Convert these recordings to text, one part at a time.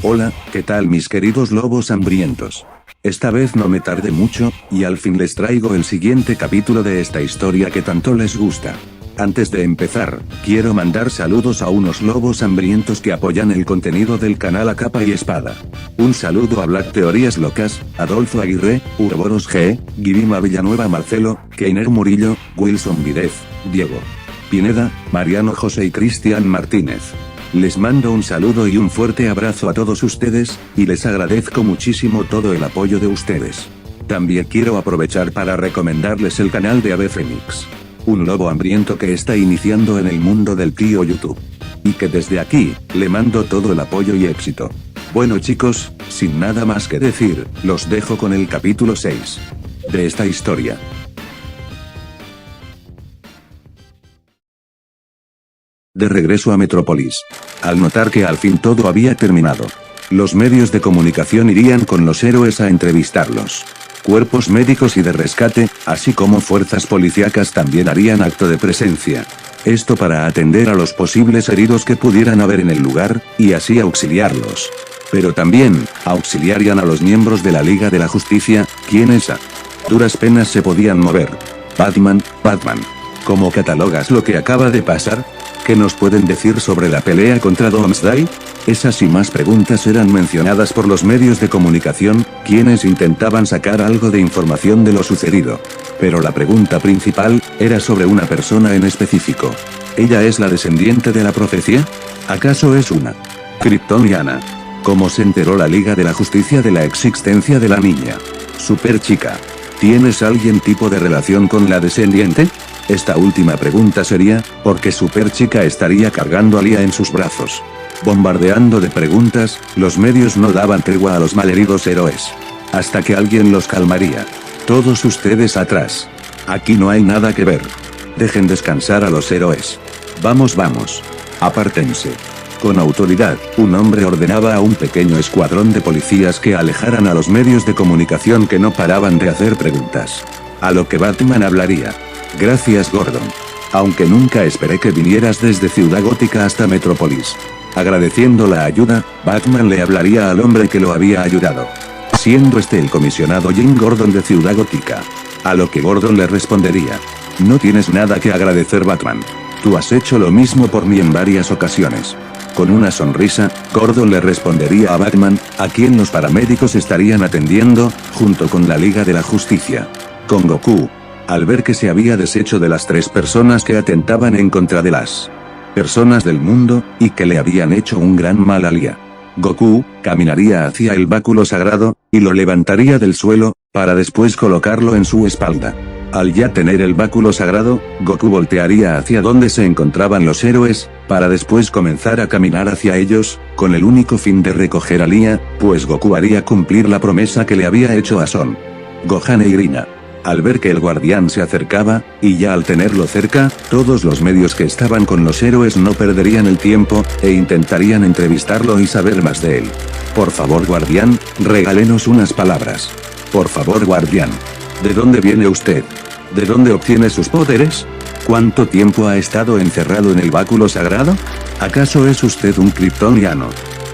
Hola, ¿qué tal mis queridos lobos hambrientos? Esta vez no me tardé mucho, y al fin les traigo el siguiente capítulo de esta historia que tanto les gusta. Antes de empezar, quiero mandar saludos a unos lobos hambrientos que apoyan el contenido del canal a capa y espada. Un saludo a Black Teorías Locas, Adolfo Aguirre, Urboros G, Guivima Villanueva Marcelo, Keiner Murillo, Wilson Videz, Diego Pineda, Mariano José y Cristian Martínez. Les mando un saludo y un fuerte abrazo a todos ustedes, y les agradezco muchísimo todo el apoyo de ustedes. También quiero aprovechar para recomendarles el canal de Ave Fénix. Un lobo hambriento que está iniciando en el mundo del tío YouTube. Y que desde aquí, le mando todo el apoyo y éxito. Bueno chicos, sin nada más que decir, los dejo con el capítulo 6 de esta historia. De regreso a Metrópolis. Al notar que al fin todo había terminado, los medios de comunicación irían con los héroes a entrevistarlos. Cuerpos médicos y de rescate, así como fuerzas policíacas también harían acto de presencia. Esto para atender a los posibles heridos que pudieran haber en el lugar, y así auxiliarlos. Pero también, auxiliarían a los miembros de la Liga de la Justicia, quienes a duras penas se podían mover. Batman, ¿cómo catalogas lo que acaba de pasar? ¿Qué nos pueden decir sobre la pelea contra Doomsday? Esas y más preguntas eran mencionadas por los medios de comunicación, quienes intentaban sacar algo de información de lo sucedido. Pero la pregunta principal, era sobre una persona en específico. ¿Ella es la descendiente de la profecía? ¿Acaso es una kryptoniana? ¿Cómo se enteró la Liga de la Justicia de la existencia de la niña? Superchica. ¿Tienes algún tipo de relación con la descendiente? Esta última pregunta sería, porque Superchica estaría cargando a Lia en sus brazos. Bombardeando de preguntas, los medios no daban tregua a los malheridos héroes. Hasta que alguien los calmaría. Todos ustedes atrás. Aquí no hay nada que ver. Dejen descansar a los héroes. Vamos. Apártense. Con autoridad, un hombre ordenaba a un pequeño escuadrón de policías que alejaran a los medios de comunicación que no paraban de hacer preguntas. A lo que Batman hablaría. Gracias Gordon. Aunque nunca esperé que vinieras desde Ciudad Gótica hasta Metrópolis. Agradeciendo la ayuda, Batman le hablaría al hombre que lo había ayudado. Siendo este el comisionado Jim Gordon de Ciudad Gótica. A lo que Gordon le respondería. No tienes nada que agradecer Batman. Tú has hecho lo mismo por mí en varias ocasiones. Con una sonrisa, Gordon le respondería a Batman, a quien los paramédicos estarían atendiendo, junto con la Liga de la Justicia. Con Goku. Al ver que se había deshecho de las 3 personas que atentaban en contra de las personas del mundo, y que le habían hecho un gran mal a Lia. Goku, caminaría hacia el báculo sagrado, y lo levantaría del suelo, para después colocarlo en su espalda. Al ya tener el báculo sagrado, Goku voltearía hacia donde se encontraban los héroes, para después comenzar a caminar hacia ellos, con el único fin de recoger a Lia, pues Goku haría cumplir la promesa que le había hecho a Son Gohan y Grina. Al ver que el guardián se acercaba, y ya al tenerlo cerca, todos los medios que estaban con los héroes no perderían el tiempo, e intentarían entrevistarlo y saber más de él. Por favor guardián, regálenos unas palabras. Por favor guardián. ¿De dónde viene usted? ¿De dónde obtiene sus poderes? ¿Cuánto tiempo ha estado encerrado en el báculo sagrado? ¿Acaso es usted un kryptoniano?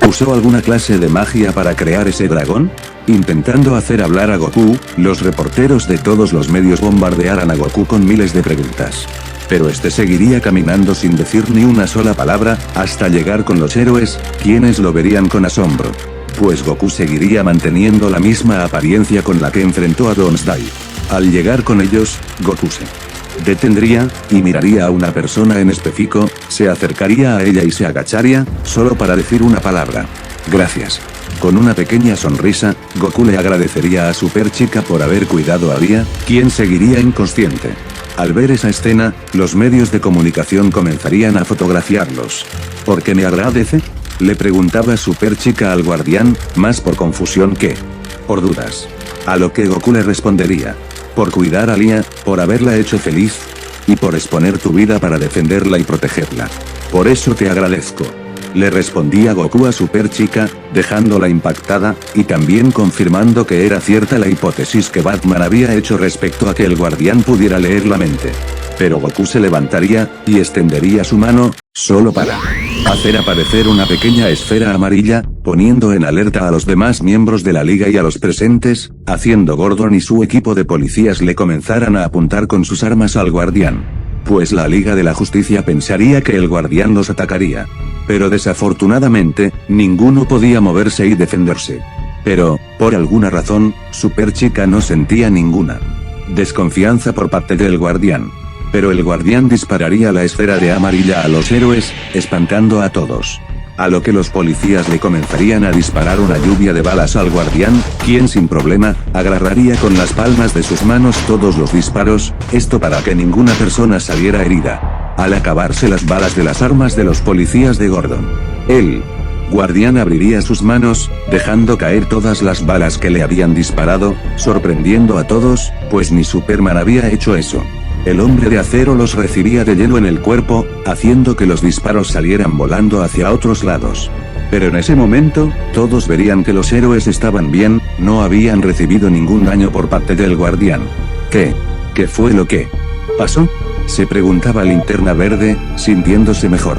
¿Usó alguna clase de magia para crear ese dragón? Intentando hacer hablar a Goku, los reporteros de todos los medios bombardearan a Goku con miles de preguntas. Pero este seguiría caminando sin decir ni una sola palabra, hasta llegar con los héroes, quienes lo verían con asombro. Pues Goku seguiría manteniendo la misma apariencia con la que enfrentó a Doomsday. Al llegar con ellos, Goku se detendría, y miraría a una persona en específico, se acercaría a ella y se agacharía, solo para decir una palabra. Gracias. Con una pequeña sonrisa, Goku le agradecería a Superchica por haber cuidado a Lia, quien seguiría inconsciente. Al ver esa escena, los medios de comunicación comenzarían a fotografiarlos. ¿Por qué me agradece? Le preguntaba Superchica al guardián, más por confusión que por dudas. A lo que Goku le respondería. Por cuidar a Lia, por haberla hecho feliz, y por exponer tu vida para defenderla y protegerla. Por eso te agradezco. Le respondía Goku a Superchica, dejándola impactada, y también confirmando que era cierta la hipótesis que Batman había hecho respecto a que el guardián pudiera leer la mente. Pero Goku se levantaría, y extendería su mano, solo para hacer aparecer una pequeña esfera amarilla, poniendo en alerta a los demás miembros de la liga y a los presentes, haciendo Gordon y su equipo de policías le comenzaran a apuntar con sus armas al guardián. Pues la Liga de la Justicia pensaría que el guardián los atacaría. Pero desafortunadamente, ninguno podía moverse y defenderse. Pero, por alguna razón, Superchica no sentía ninguna desconfianza por parte del guardián. Pero el guardián dispararía la esfera de amarilla a los héroes, espantando a todos. A lo que los policías le comenzarían a disparar una lluvia de balas al guardián, quien sin problema, agarraría con las palmas de sus manos todos los disparos, esto para que ninguna persona saliera herida. Al acabarse las balas de las armas de los policías de Gordon, el guardián abriría sus manos, dejando caer todas las balas que le habían disparado, sorprendiendo a todos, pues ni Superman había hecho eso. El hombre de acero los recibía de lleno en el cuerpo, haciendo que los disparos salieran volando hacia otros lados. Pero en ese momento, todos verían que los héroes estaban bien, no habían recibido ningún daño por parte del guardián. ¿Qué fue lo que pasó? Se preguntaba Linterna Verde, sintiéndose mejor.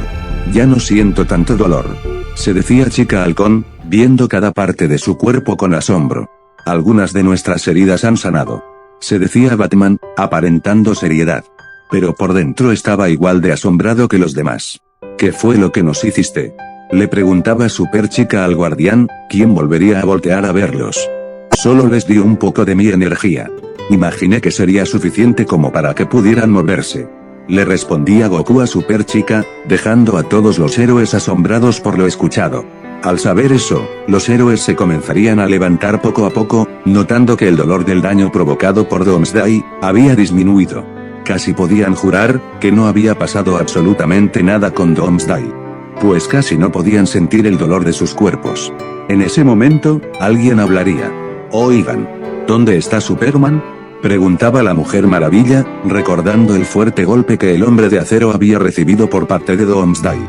Ya no siento tanto dolor, se decía Chica Halcón, viendo cada parte de su cuerpo con asombro. Algunas de nuestras heridas han sanado, se decía Batman, aparentando seriedad. Pero por dentro estaba igual de asombrado que los demás. ¿Qué fue lo que nos hiciste?, le preguntaba Superchica al guardián, quien volvería a voltear a verlos. Solo les di un poco de mi energía. Imaginé que sería suficiente como para que pudieran moverse, le respondía Goku a Superchica, dejando a todos los héroes asombrados por lo escuchado. Al saber eso, los héroes se comenzarían a levantar poco a poco, notando que el dolor del daño provocado por Doomsday había disminuido. Casi podían jurar que no había pasado absolutamente nada con Doomsday, pues casi no podían sentir el dolor de sus cuerpos. En ese momento, alguien hablaría. Oigan, ¿dónde está Superman?, preguntaba la Mujer Maravilla, recordando el fuerte golpe que el Hombre de Acero había recibido por parte de Doomsday.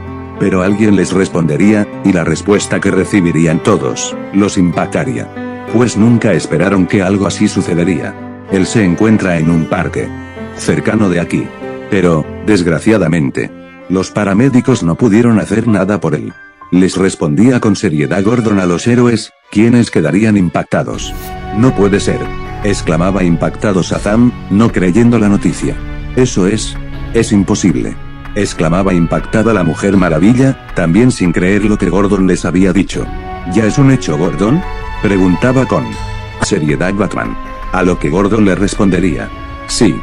Pero alguien les respondería, y la respuesta que recibirían todos los impactaría. Pues nunca esperaron que algo así sucedería. Él se encuentra en un parque cercano de aquí. Pero, desgraciadamente, los paramédicos no pudieron hacer nada por él. Les respondía con seriedad Gordon a los héroes, quienes quedarían impactados. No puede ser, exclamaba impactado Shazam, no creyendo la noticia. Eso es imposible, exclamaba impactada la Mujer Maravilla, también sin creer lo que Gordon les había dicho. ¿Ya es un hecho, Gordon?, preguntaba con seriedad Batman. A lo que Gordon le respondería. Sí.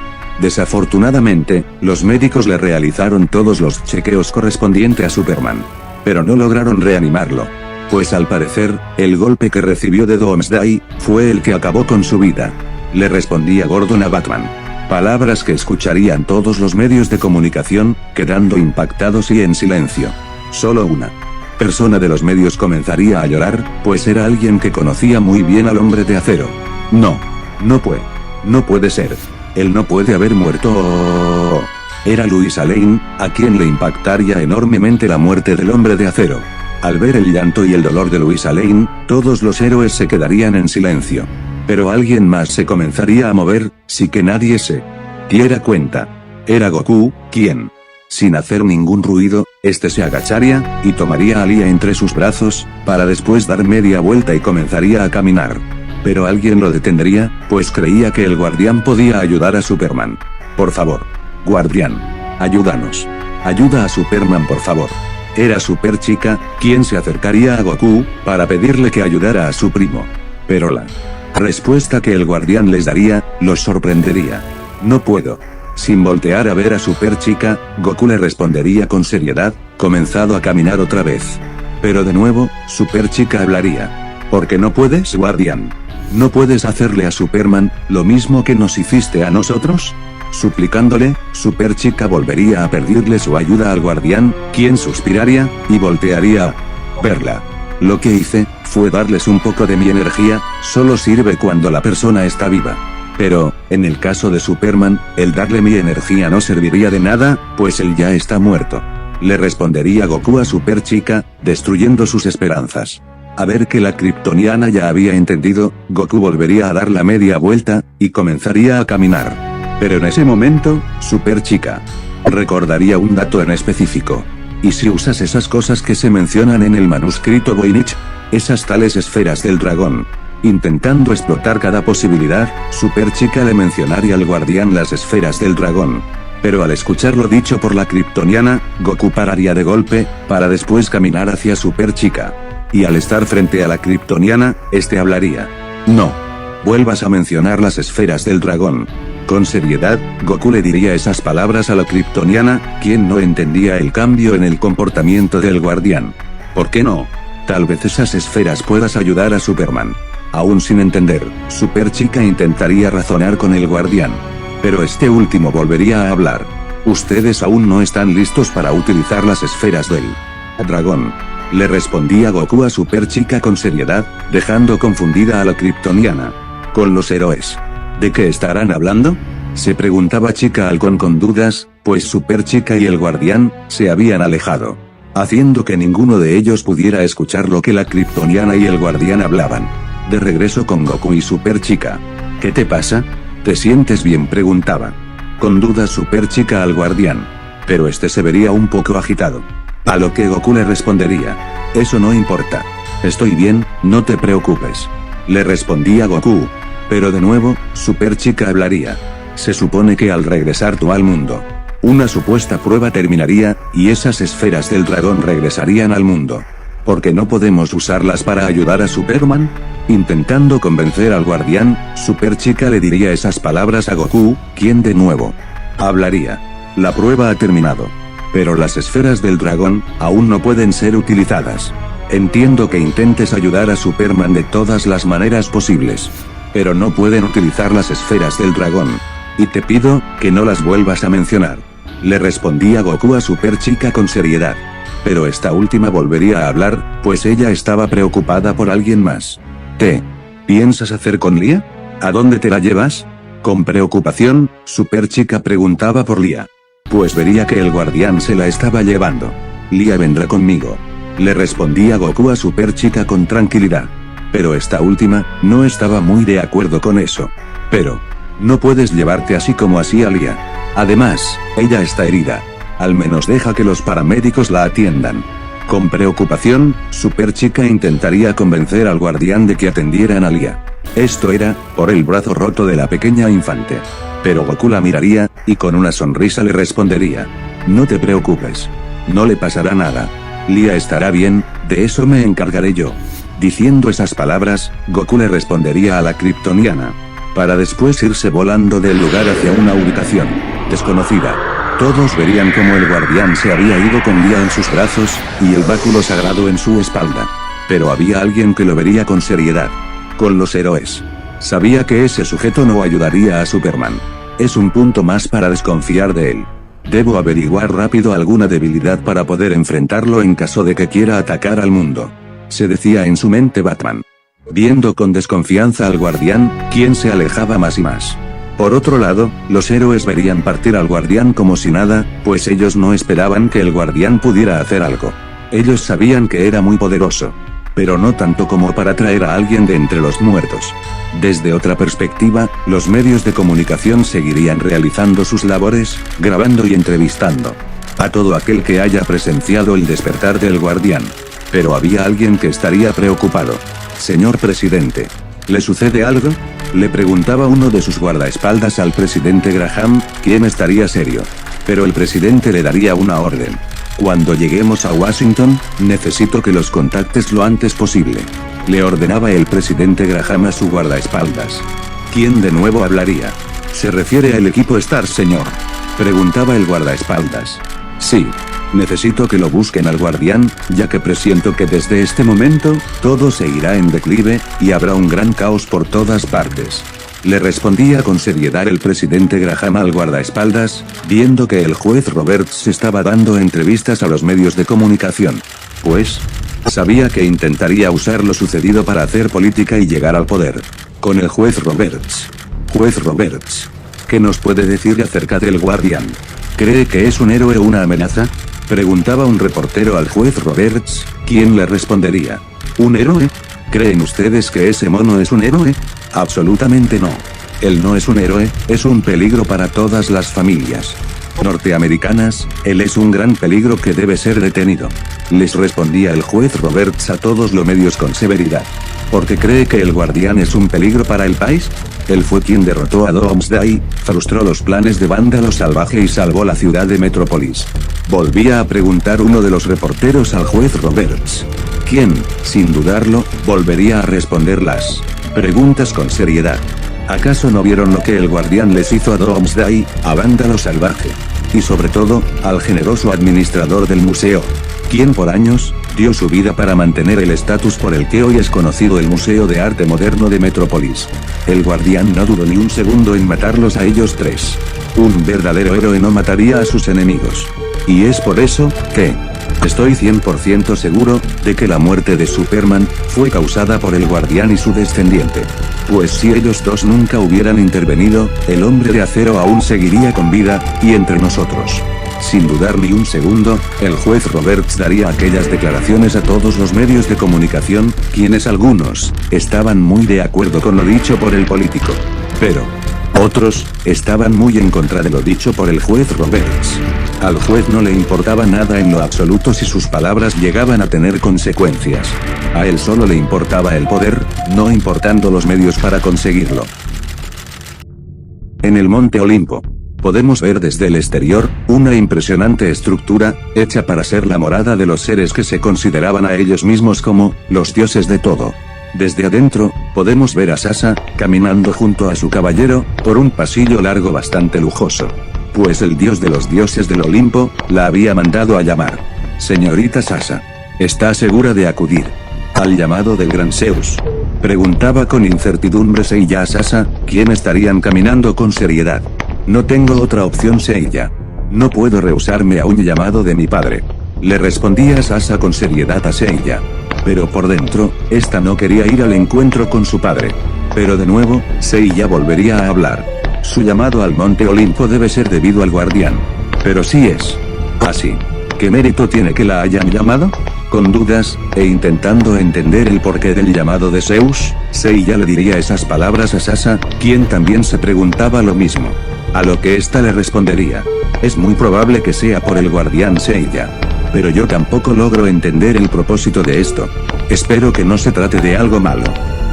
Desafortunadamente, los médicos le realizaron todos los chequeos correspondientes a Superman. Pero no lograron reanimarlo. Pues al parecer, el golpe que recibió de Doomsday fue el que acabó con su vida, le respondía Gordon a Batman. Palabras que escucharían todos los medios de comunicación, quedando impactados y en silencio. Solo una persona de los medios comenzaría a llorar, pues era alguien que conocía muy bien al Hombre de Acero. No puede ser. Él no puede haber muerto. Era Luisa Lane, a quien le impactaría enormemente la muerte del Hombre de Acero. Al ver el llanto y el dolor de Luisa Lane, todos los héroes se quedarían en silencio. Pero alguien más se comenzaría a mover, sin que nadie se diera cuenta. Era Goku, quien, sin hacer ningún ruido, se agacharía, y tomaría a Lia entre sus brazos, para después dar media vuelta y comenzaría a caminar. Pero alguien lo detendría, pues creía que el guardián podía ayudar a Superman. Por favor, guardián, ayúdanos. Ayuda a Superman, por favor. Era Superchica, quien se acercaría a Goku, para pedirle que ayudara a su primo. Pero la respuesta que el guardián les daría, los sorprendería. No puedo. Sin voltear a ver a Superchica, Goku le respondería con seriedad, comenzado a caminar otra vez. Pero de nuevo, Superchica hablaría. ¿Por qué no puedes, guardián? ¿No puedes hacerle a Superman lo mismo que nos hiciste a nosotros? Suplicándole, Superchica volvería a pedirle su ayuda al guardián, quien suspiraría, y voltearía a verla. Lo que hice, fue darles un poco de mi energía, solo sirve cuando la persona está viva. Pero, en el caso de Superman, el darle mi energía no serviría de nada, pues él ya está muerto. Le respondería Goku a Superchica, destruyendo sus esperanzas. A ver que la kryptoniana ya había entendido, Goku volvería a dar la media vuelta, y comenzaría a caminar. Pero en ese momento, Superchica recordaría un dato en específico. ¿Y si usas esas cosas que se mencionan en el manuscrito Voynich? Esas tales esferas del dragón. Intentando explotar cada posibilidad, Superchica le mencionaría al guardián las esferas del dragón. Pero al escuchar lo dicho por la kryptoniana, Goku pararía de golpe, para después caminar hacia Superchica. Y al estar frente a la kryptoniana, este hablaría. No. Vuelvas a mencionar las esferas del dragón. Con seriedad, Goku le diría esas palabras a la kryptoniana, quien no entendía el cambio en el comportamiento del guardián. ¿Por qué no? Tal vez esas esferas puedas ayudar a Superman. Aún sin entender, Superchica intentaría razonar con el guardián. Pero este último volvería a hablar. Ustedes aún no están listos para utilizar las esferas del dragón. Le respondía Goku a Superchica con seriedad, dejando confundida a la kryptoniana. Con los héroes. ¿De qué estarán hablando? Se preguntaba Chica Halcón con dudas, pues Superchica y el guardián se habían alejado, haciendo que ninguno de ellos pudiera escuchar lo que la kryptoniana y el guardián hablaban. De regreso con Goku y Superchica. ¿Qué te pasa? ¿Te sientes bien?, preguntaba. Con dudas Superchica al guardián. Pero este se vería un poco agitado. A lo que Goku le respondería. Eso no importa. Estoy bien, no te preocupes. Le respondía Goku. Pero de nuevo, Superchica hablaría. Se supone que al regresar tú al mundo, una supuesta prueba terminaría, y esas esferas del dragón regresarían al mundo. ¿Por qué no podemos usarlas para ayudar a Superman? Intentando convencer al guardián, Superchica le diría esas palabras a Goku, quien de nuevo hablaría. La prueba ha terminado. Pero las esferas del dragón, aún no pueden ser utilizadas. Entiendo que intentes ayudar a Superman de todas las maneras posibles. Pero no pueden utilizar las esferas del dragón. Y te pido, que no las vuelvas a mencionar. Le respondía Goku a Superchica con seriedad. Pero esta última volvería a hablar, pues ella estaba preocupada por alguien más. ¿Qué piensas hacer con Lia? ¿A dónde te la llevas? Con preocupación, Superchica preguntaba por Lia. Pues vería que el guardián se la estaba llevando. Lia vendrá conmigo. Le respondía Goku a Superchica con tranquilidad. Pero esta última, no estaba muy de acuerdo con eso. Pero, no puedes llevarte así como así a Lia. Además, ella está herida. Al menos deja que los paramédicos la atiendan. Con preocupación, Superchica intentaría convencer al guardián de que atendieran a Lia. Esto era, por el brazo roto de la pequeña infante. Pero Goku la miraría, y con una sonrisa le respondería. No te preocupes. No le pasará nada. Lia estará bien, de eso me encargaré yo. Diciendo esas palabras, Goku le respondería a la kryptoniana. Para después irse volando del lugar hacia una ubicación desconocida. Todos verían cómo el guardián se había ido con Lia en sus brazos, y el báculo sagrado en su espalda. Pero había alguien que lo vería con seriedad. Con los héroes. Sabía que ese sujeto no ayudaría a Superman. Es un punto más para desconfiar de él. Debo averiguar rápido alguna debilidad para poder enfrentarlo en caso de que quiera atacar al mundo. Se decía en su mente Batman. Viendo con desconfianza al guardián, quien se alejaba más y más. Por otro lado, los héroes verían partir al guardián como si nada, pues ellos no esperaban que el guardián pudiera hacer algo. Ellos sabían que era muy poderoso. Pero no tanto como para traer a alguien de entre los muertos. Desde otra perspectiva, los medios de comunicación seguirían realizando sus labores, grabando y entrevistando a todo aquel que haya presenciado el despertar del guardián. Pero había alguien que estaría preocupado. Señor presidente, ¿le sucede algo?, le preguntaba uno de sus guardaespaldas al presidente Graham, quien estaría serio. Pero el presidente le daría una orden. Cuando lleguemos a Washington, necesito que los contactes lo antes posible. Le ordenaba el presidente Graham a su guardaespaldas. ¿Quién de nuevo hablaría? ¿Se refiere al equipo Star, señor?, preguntaba el guardaespaldas. Sí. Necesito que lo busquen al guardián, ya que presiento que desde este momento, todo se irá en declive, y habrá un gran caos por todas partes. Le respondía con seriedad el presidente Graham al guardaespaldas, viendo que el juez Roberts estaba dando entrevistas a los medios de comunicación. Pues, sabía que intentaría usar lo sucedido para hacer política y llegar al poder. Con el juez Roberts. Juez Roberts. ¿Qué nos puede decir acerca del guardián? ¿Cree que es un héroe o una amenaza?, preguntaba un reportero al juez Roberts, quien le respondería. ¿Un héroe? ¿Creen ustedes que ese mono es un héroe? Absolutamente no. Él no es un héroe, es un peligro para todas las familias. norteamericanas, él es un gran peligro que debe ser detenido. Les respondía el juez Roberts a todos los medios con severidad. ¿Por qué cree que el guardián es un peligro para el país? Él fue quien derrotó a Doomsday, frustró los planes de Vándalo Salvaje y salvó la ciudad de Metrópolis. Volvía a preguntar uno de los reporteros al juez Roberts. Quien, sin dudarlo, volvería a responder las preguntas con seriedad. ¿Acaso no vieron lo que el guardián les hizo a Doomsday, a Vándalo Salvaje? Y sobre todo, al generoso administrador del museo, quien por años, dio su vida para mantener el estatus por el que hoy es conocido el Museo de Arte Moderno de Metrópolis. El guardián no dudó ni un segundo en matarlos a ellos tres. Un verdadero héroe no mataría a sus enemigos. Y es por eso, que estoy 100% seguro, de que la muerte de Superman, fue causada por el guardián y su descendiente. Pues si ellos dos nunca hubieran intervenido, el hombre de acero aún seguiría con vida, y entre nosotros. Sin dudar ni un segundo, el juez Roberts daría aquellas declaraciones a todos los medios de comunicación, quienes algunos, estaban muy de acuerdo con lo dicho por el político. Pero otros, estaban muy en contra de lo dicho por el juez Roberts. Al juez no le importaba nada en lo absoluto si sus palabras llegaban a tener consecuencias. A él solo le importaba el poder, no importando los medios para conseguirlo. En el Monte Olimpo, podemos ver desde el exterior, una impresionante estructura, hecha para ser la morada de los seres que se consideraban a ellos mismos como, los dioses de todo. Desde adentro, podemos ver a Sasha, caminando junto a su caballero, por un pasillo largo bastante lujoso. Pues el dios de los dioses del Olimpo, la había mandado a llamar. Señorita Sasha, ¿está segura de acudir al llamado del gran Zeus? Preguntaba con incertidumbre Seiya a Sasha, quien estarían caminando con seriedad. No tengo otra opción, Seiya. No puedo rehusarme a un llamado de mi padre. Le respondía Sasha con seriedad a Seiya. Pero por dentro, esta no quería ir al encuentro con su padre. Pero de nuevo, Seiya volvería a hablar. Su llamado al Monte Olimpo debe ser debido al guardián. Pero si es así, ¿qué mérito tiene que la hayan llamado? Con dudas, e intentando entender el porqué del llamado de Zeus, Seiya le diría esas palabras a Sasha, quien también se preguntaba lo mismo. A lo que ésta le respondería. Es muy probable que sea por el guardián, Seiya. Pero yo tampoco logro entender el propósito de esto. Espero que no se trate de algo malo.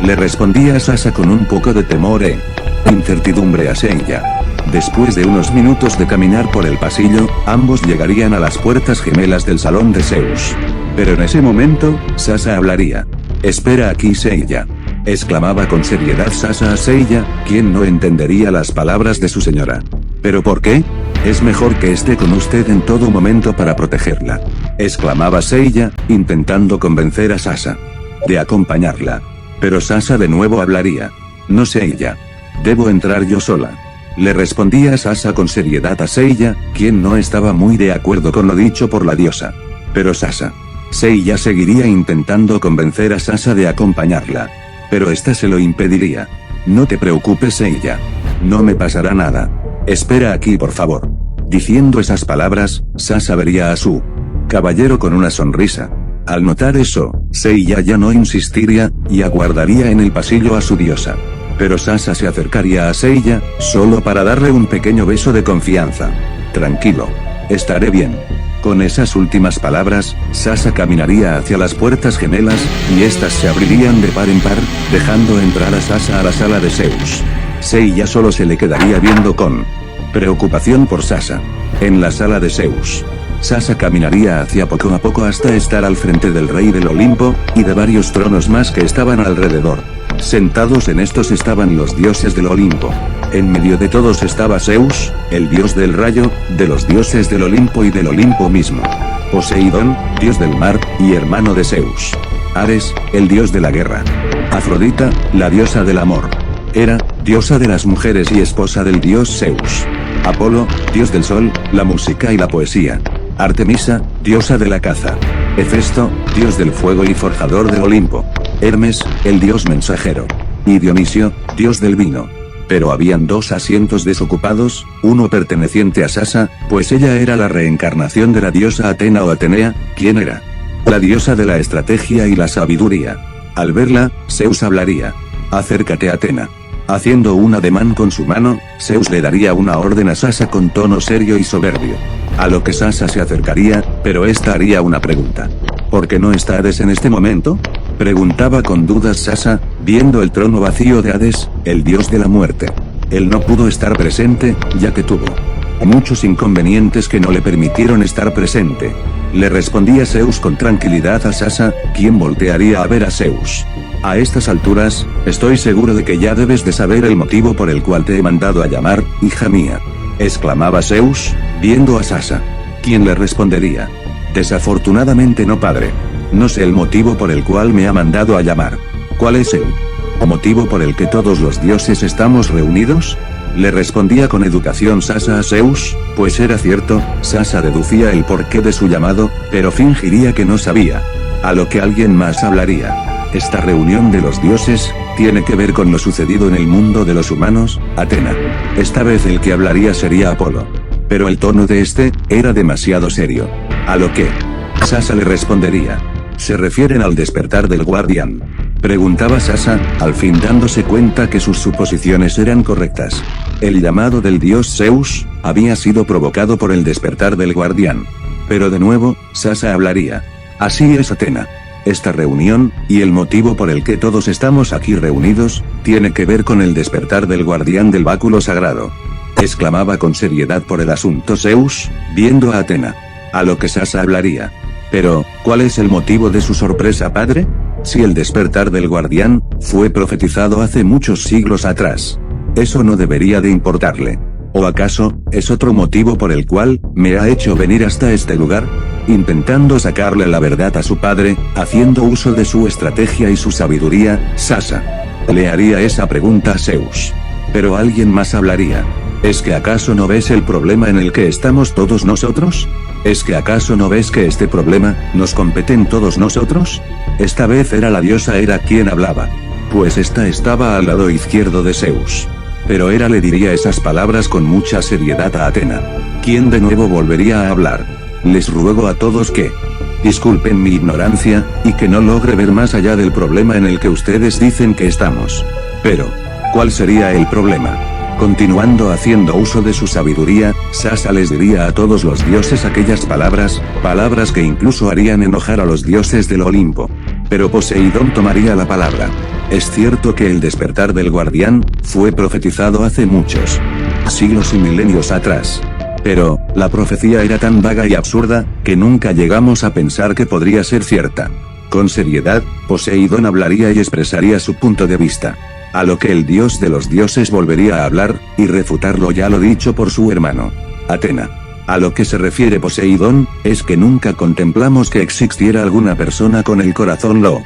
Le respondía Sasha con un poco de temor e incertidumbre a Seiya. Después de unos minutos de caminar por el pasillo, ambos llegarían a las puertas gemelas del salón de Zeus. Pero en ese momento, Sasha hablaría. Espera aquí, Seiya. Exclamaba con seriedad Sasha a Seiya, quien no entendería las palabras de su señora. ¿Pero por qué? Es mejor que esté con usted en todo momento para protegerla. Exclamaba Seiya, intentando convencer a Sasha de acompañarla. Pero Sasha de nuevo hablaría. No, Seiya. Debo entrar yo sola. Le respondía Sasha con seriedad a Seiya, quien no estaba muy de acuerdo con lo dicho por la diosa. Pero Seiya seguiría intentando convencer a Sasha de acompañarla. Pero esta se lo impediría. No te preocupes, Seiya. No me pasará nada. Espera aquí, por favor. Diciendo esas palabras, Sasha vería a su caballero con una sonrisa. Al notar eso, Seiya ya no insistiría, y aguardaría en el pasillo a su diosa. Pero Sasha se acercaría a Seiya, solo para darle un pequeño beso de confianza. Tranquilo. Estaré bien. Con esas últimas palabras, Sasha caminaría hacia las puertas gemelas, y estas se abrirían de par en par, dejando entrar a Sasha a la sala de Zeus. Seiya solo se le quedaría viendo con preocupación por Sasha. En la sala de Zeus, Sasha caminaría hacia poco a poco hasta estar al frente del rey del Olimpo, y de varios tronos más que estaban alrededor. Sentados en estos estaban los dioses del Olimpo. En medio de todos estaba Zeus, el dios del rayo, de los dioses del Olimpo y del Olimpo mismo. Poseidón, dios del mar, y hermano de Zeus. Ares, el dios de la guerra. Afrodita, la diosa del amor. Hera, diosa de las mujeres y esposa del dios Zeus. Apolo, dios del sol, la música y la poesía. Artemisa, diosa de la caza. Hefesto, dios del fuego y forjador del Olimpo. Hermes, el dios mensajero. Y Dionisio, dios del vino. Pero habían dos asientos desocupados, uno perteneciente a Sasha, pues ella era la reencarnación de la diosa Atena o Atenea, ¿quién era? La diosa de la estrategia y la sabiduría. Al verla, Zeus hablaría. Acércate, Atena. Haciendo un ademán con su mano, Zeus le daría una orden a Sasa con tono serio y soberbio. A lo que Sasa se acercaría, pero esta haría una pregunta. ¿Por qué no está Hades en este momento? Preguntaba con dudas Sasa, viendo el trono vacío de Hades, el dios de la muerte. Él no pudo estar presente, ya que tuvo muchos inconvenientes que no le permitieron estar presente. Le respondía Zeus con tranquilidad a Sasa, quien voltearía a ver a Zeus. A estas alturas, estoy seguro de que ya debes de saber el motivo por el cual te he mandado a llamar, hija mía. Exclamaba Zeus, viendo a Sasa. ¿Quién le respondería? Desafortunadamente no, padre. No sé el motivo por el cual me ha mandado a llamar. ¿Cuál es el motivo por el que todos los dioses estamos reunidos? Le respondía con educación Sasa a Zeus, pues era cierto, Sasa deducía el porqué de su llamado, pero fingiría que no sabía. A lo que alguien más hablaría. Esta reunión de los dioses tiene que ver con lo sucedido en el mundo de los humanos, Atena. Esta vez el que hablaría sería Apolo. Pero el tono de este era demasiado serio. A lo que Sasa le respondería. ¿Se refieren al despertar del guardián? Preguntaba Sasa, al fin dándose cuenta que sus suposiciones eran correctas. El llamado del dios Zeus había sido provocado por el despertar del guardián. Pero de nuevo, Sasa hablaría. Así es, Atena. Esta reunión, y el motivo por el que todos estamos aquí reunidos, tiene que ver con el despertar del guardián del báculo sagrado. Exclamaba con seriedad por el asunto Zeus, viendo a Atena. A lo que Sasa hablaría. Pero, ¿cuál es el motivo de su sorpresa, padre? Si el despertar del guardián fue profetizado hace muchos siglos atrás. Eso no debería de importarle. ¿O acaso es otro motivo por el cual me ha hecho venir hasta este lugar? Intentando sacarle la verdad a su padre, haciendo uso de su estrategia y su sabiduría, Sasa le haría esa pregunta a Zeus. Pero alguien más hablaría. ¿Es que acaso no ves el problema en el que estamos todos nosotros? ¿Es que acaso no ves que este problema nos compete en todos nosotros? Esta vez era la diosa Hera quien hablaba. Pues esta estaba al lado izquierdo de Zeus. Pero Hera le diría esas palabras con mucha seriedad a Atena, quien de nuevo volvería a hablar. Les ruego a todos que disculpen mi ignorancia, y que no logre ver más allá del problema en el que ustedes dicen que estamos. Pero, ¿cuál sería el problema? Continuando haciendo uso de su sabiduría, Sasa les diría a todos los dioses aquellas palabras que incluso harían enojar a los dioses del Olimpo. Pero Poseidón tomaría la palabra. Es cierto que el despertar del guardián fue profetizado hace muchos siglos y milenios atrás. Pero, la profecía era tan vaga y absurda, que nunca llegamos a pensar que podría ser cierta. Con seriedad, Poseidón hablaría y expresaría su punto de vista. A lo que el dios de los dioses volvería a hablar, y refutarlo ya lo dicho por su hermano, Atena. A lo que se refiere Poseidón, es que nunca contemplamos que existiera alguna persona con el corazón lo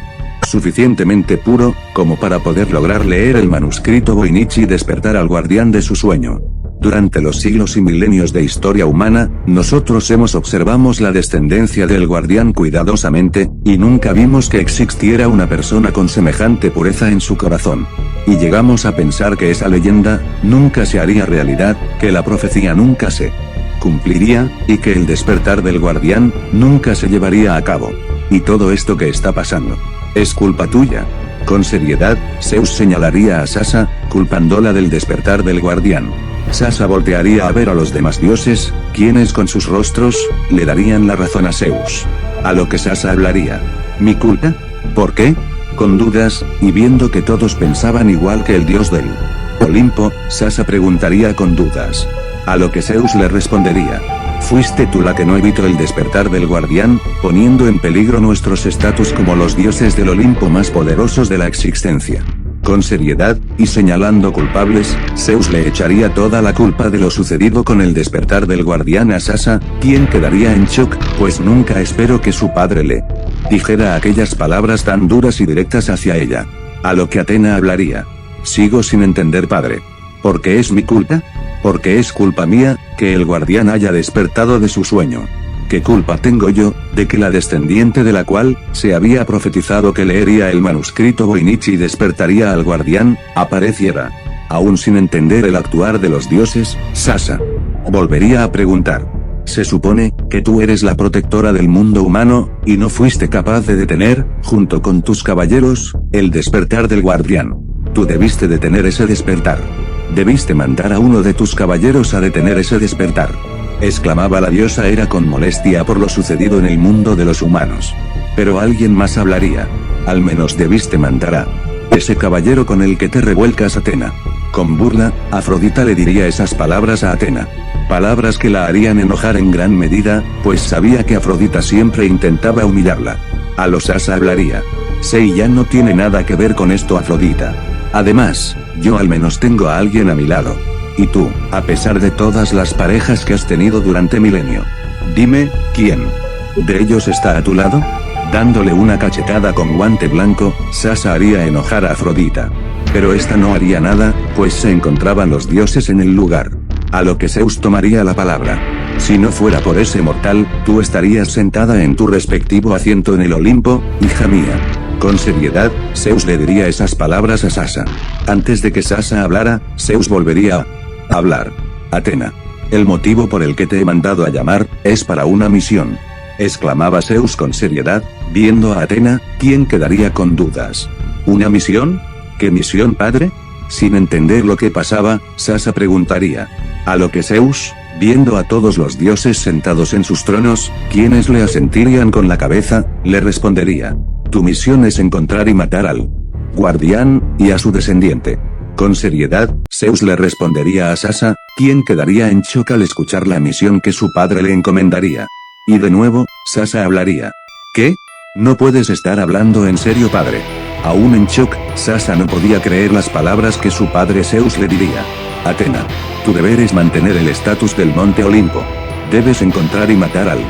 suficientemente puro, como para poder lograr leer el manuscrito Voynich y despertar al guardián de su sueño. Durante los siglos y milenios de historia humana, nosotros observamos la descendencia del guardián cuidadosamente, y nunca vimos que existiera una persona con semejante pureza en su corazón. Y llegamos a pensar que esa leyenda nunca se haría realidad, que la profecía nunca se cumpliría, y que el despertar del guardián nunca se llevaría a cabo. Y todo esto que está pasando es culpa tuya. Con seriedad, Zeus señalaría a Sasa, culpándola del despertar del guardián. Sasa voltearía a ver a los demás dioses, quienes con sus rostros le darían la razón a Zeus. A lo que Sasa hablaría. ¿Mi culpa? ¿Por qué? Con dudas, y viendo que todos pensaban igual que el dios del Olimpo, Sasa preguntaría con dudas. A lo que Zeus le respondería. Fuiste tú la que no evitó el despertar del guardián, poniendo en peligro nuestros estatus como los dioses del Olimpo más poderosos de la existencia. Con seriedad, y señalando culpables, Zeus le echaría toda la culpa de lo sucedido con el despertar del guardián a Sasa, quien quedaría en shock, pues nunca esperó que su padre le dijera aquellas palabras tan duras y directas hacia ella. A lo que Atena hablaría. Sigo sin entender, padre. ¿Por qué es mi culpa? Porque es culpa mía, que el guardián haya despertado de su sueño. ¿Qué culpa tengo yo, de que la descendiente de la cual se había profetizado que leería el manuscrito Voynich y despertaría al guardián, apareciera? Aún sin entender el actuar de los dioses, Sasa volvería a preguntar. Se supone que tú eres la protectora del mundo humano, y no fuiste capaz de detener, junto con tus caballeros, el despertar del guardián. Tú debiste detener ese despertar. Debiste mandar a uno de tus caballeros a detener ese despertar. Exclamaba la diosa Hera con molestia por lo sucedido en el mundo de los humanos. Pero alguien más hablaría. Al menos debiste mandar a ese caballero con el que te revuelcas, Atena. Con burla, Afrodita le diría esas palabras a Atena. Palabras que la harían enojar en gran medida, pues sabía que Afrodita siempre intentaba humillarla. A los Asa hablaría. Sei ya no tiene nada que ver con esto, Afrodita. Además, yo al menos tengo a alguien a mi lado. Y tú, a pesar de todas las parejas que has tenido durante milenio. Dime, ¿quién de ellos está a tu lado? Dándole una cachetada con guante blanco, Sasa haría enojar a Afrodita. Pero esta no haría nada, pues se encontraban los dioses en el lugar. A lo que Zeus tomaría la palabra. Si no fuera por ese mortal, tú estarías sentada en tu respectivo asiento en el Olimpo, hija mía. Con seriedad, Zeus le diría esas palabras a Sasa. Antes de que Sasa hablara, Zeus volvería a hablar. Atena. El motivo por el que te he mandado a llamar, es para una misión. Exclamaba Zeus con seriedad, viendo a Atena, quien quedaría con dudas. ¿Una misión? ¿Qué misión, padre? Sin entender lo que pasaba, Sasa preguntaría. A lo que Zeus, viendo a todos los dioses sentados en sus tronos, quienes le asentirían con la cabeza, le respondería. Tu misión es encontrar y matar al guardián, y a su descendiente. Con seriedad, Zeus le respondería a Sasa, quien quedaría en shock al escuchar la misión que su padre le encomendaría. Y de nuevo, Sasa hablaría. ¿Qué? No puedes estar hablando en serio, padre. Aún en shock, Sasa no podía creer las palabras que su padre Zeus le diría. Atena. Tu deber es mantener el estatus del Monte Olimpo. Debes encontrar y matar al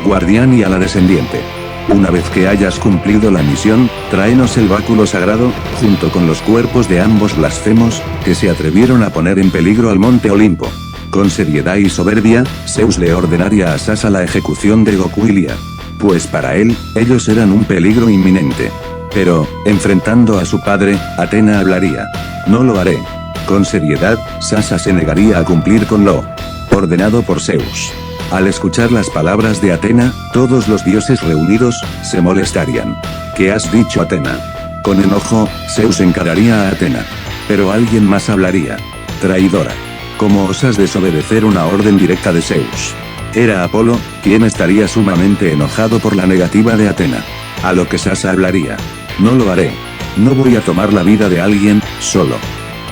guardián y a la descendiente. Una vez que hayas cumplido la misión, tráenos el báculo sagrado, junto con los cuerpos de ambos blasfemos, que se atrevieron a poner en peligro al Monte Olimpo. Con seriedad y soberbia, Zeus le ordenaría a Sasa la ejecución de Goku y Lia. Pues para él, ellos eran un peligro inminente. Pero, enfrentando a su padre, Atena hablaría. No lo haré. Con seriedad, Sasa se negaría a cumplir con lo ordenado por Zeus. Al escuchar las palabras de Atena, todos los dioses reunidos, se molestarían. ¿Qué has dicho, Atena? Con enojo, Zeus encararía a Atena. Pero alguien más hablaría. Traidora. ¿Cómo osas desobedecer una orden directa de Zeus? Era Apolo, quien estaría sumamente enojado por la negativa de Atena. A lo que Sasa hablaría. No lo haré. No voy a tomar la vida de alguien, solo.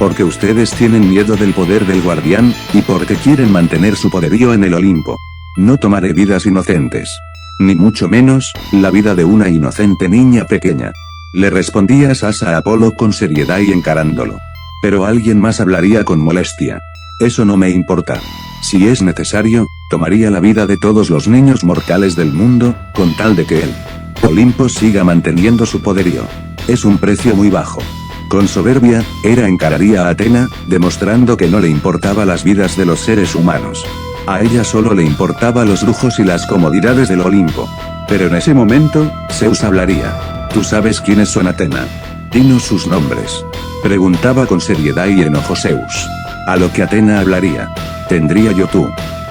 Porque ustedes tienen miedo del poder del guardián, y porque quieren mantener su poderío en el Olimpo. No tomaré vidas inocentes. Ni mucho menos, la vida de una inocente niña pequeña. Le respondía Sasa a Apolo con seriedad y encarándolo. Pero alguien más hablaría con molestia. Eso no me importa. Si es necesario, tomaría la vida de todos los niños mortales del mundo, con tal de que el Olimpo siga manteniendo su poderío. Es un precio muy bajo. Con soberbia, Hera encararía a Atena, demostrando que no le importaba las vidas de los seres humanos. A ella solo le importaba los lujos y las comodidades del Olimpo. Pero en ese momento, Zeus hablaría. ¿Tú sabes quiénes son, Atena? Dinos sus nombres. Preguntaba con seriedad y enojo Zeus. A lo que Atena hablaría. Tendría yo tu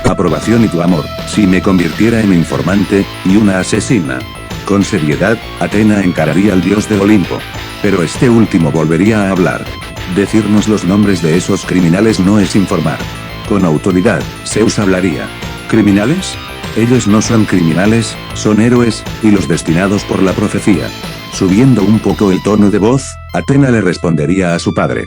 aprobación y tu amor, si me convirtiera en informante, y una asesina. Con seriedad, Atena encararía al dios del Olimpo. Pero este último volvería a hablar. Decirnos los nombres de esos criminales no es informar. Con autoridad, Zeus hablaría. ¿Criminales? Ellos no son criminales, son héroes, y los destinados por la profecía. Subiendo un poco el tono de voz, Atena le respondería a su padre.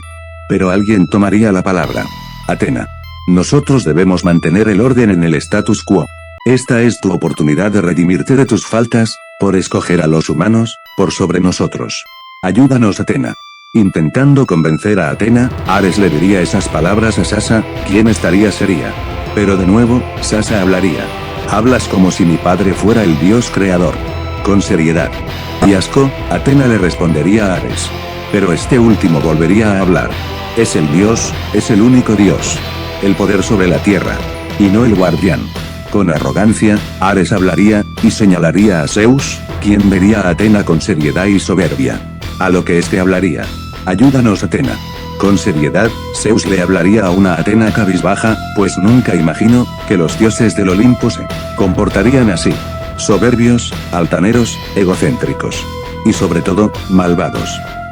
Pero alguien tomaría la palabra. Atena. Nosotros debemos mantener el orden en el status quo. Esta es tu oportunidad de redimirte de tus faltas, por escoger a los humanos, por sobre nosotros. Ayúdanos, Atena. Intentando convencer a Atena, Ares le diría esas palabras a Sasa, quien estaría seria. Pero de nuevo, Sasa hablaría. Hablas como si mi padre fuera el dios creador. Con seriedad y asco, Atena le respondería a Ares. Pero este último volvería a hablar. Es el dios, es el único dios. El poder sobre la tierra. Y no el guardián. Con arrogancia, Ares hablaría, y señalaría a Zeus, quien vería a Atena con seriedad y soberbia. A lo que este hablaría. Ayúdanos, Atena. Con seriedad, Zeus le hablaría a una Atena cabizbaja, pues nunca imagino que los dioses del Olimpo se comportarían así. Soberbios, altaneros, egocéntricos. Y sobre todo, malvados.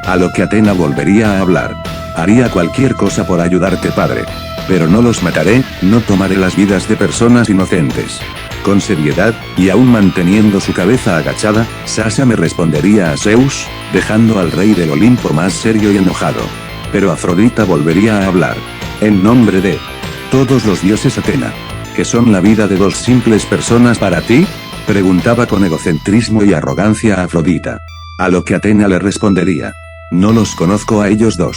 A lo que Atena volvería a hablar. Haría cualquier cosa por ayudarte, padre. Pero no los mataré, no tomaré las vidas de personas inocentes. Con seriedad, y aún manteniendo su cabeza agachada, Sasa me respondería a Zeus, dejando al rey del Olimpo más serio y enojado. Pero Afrodita volvería a hablar. En nombre de todos los dioses, Atena. ¿Qué son la vida de dos simples personas para ti? Preguntaba con egocentrismo y arrogancia a Afrodita. A lo que Atena le respondería. No los conozco a ellos dos.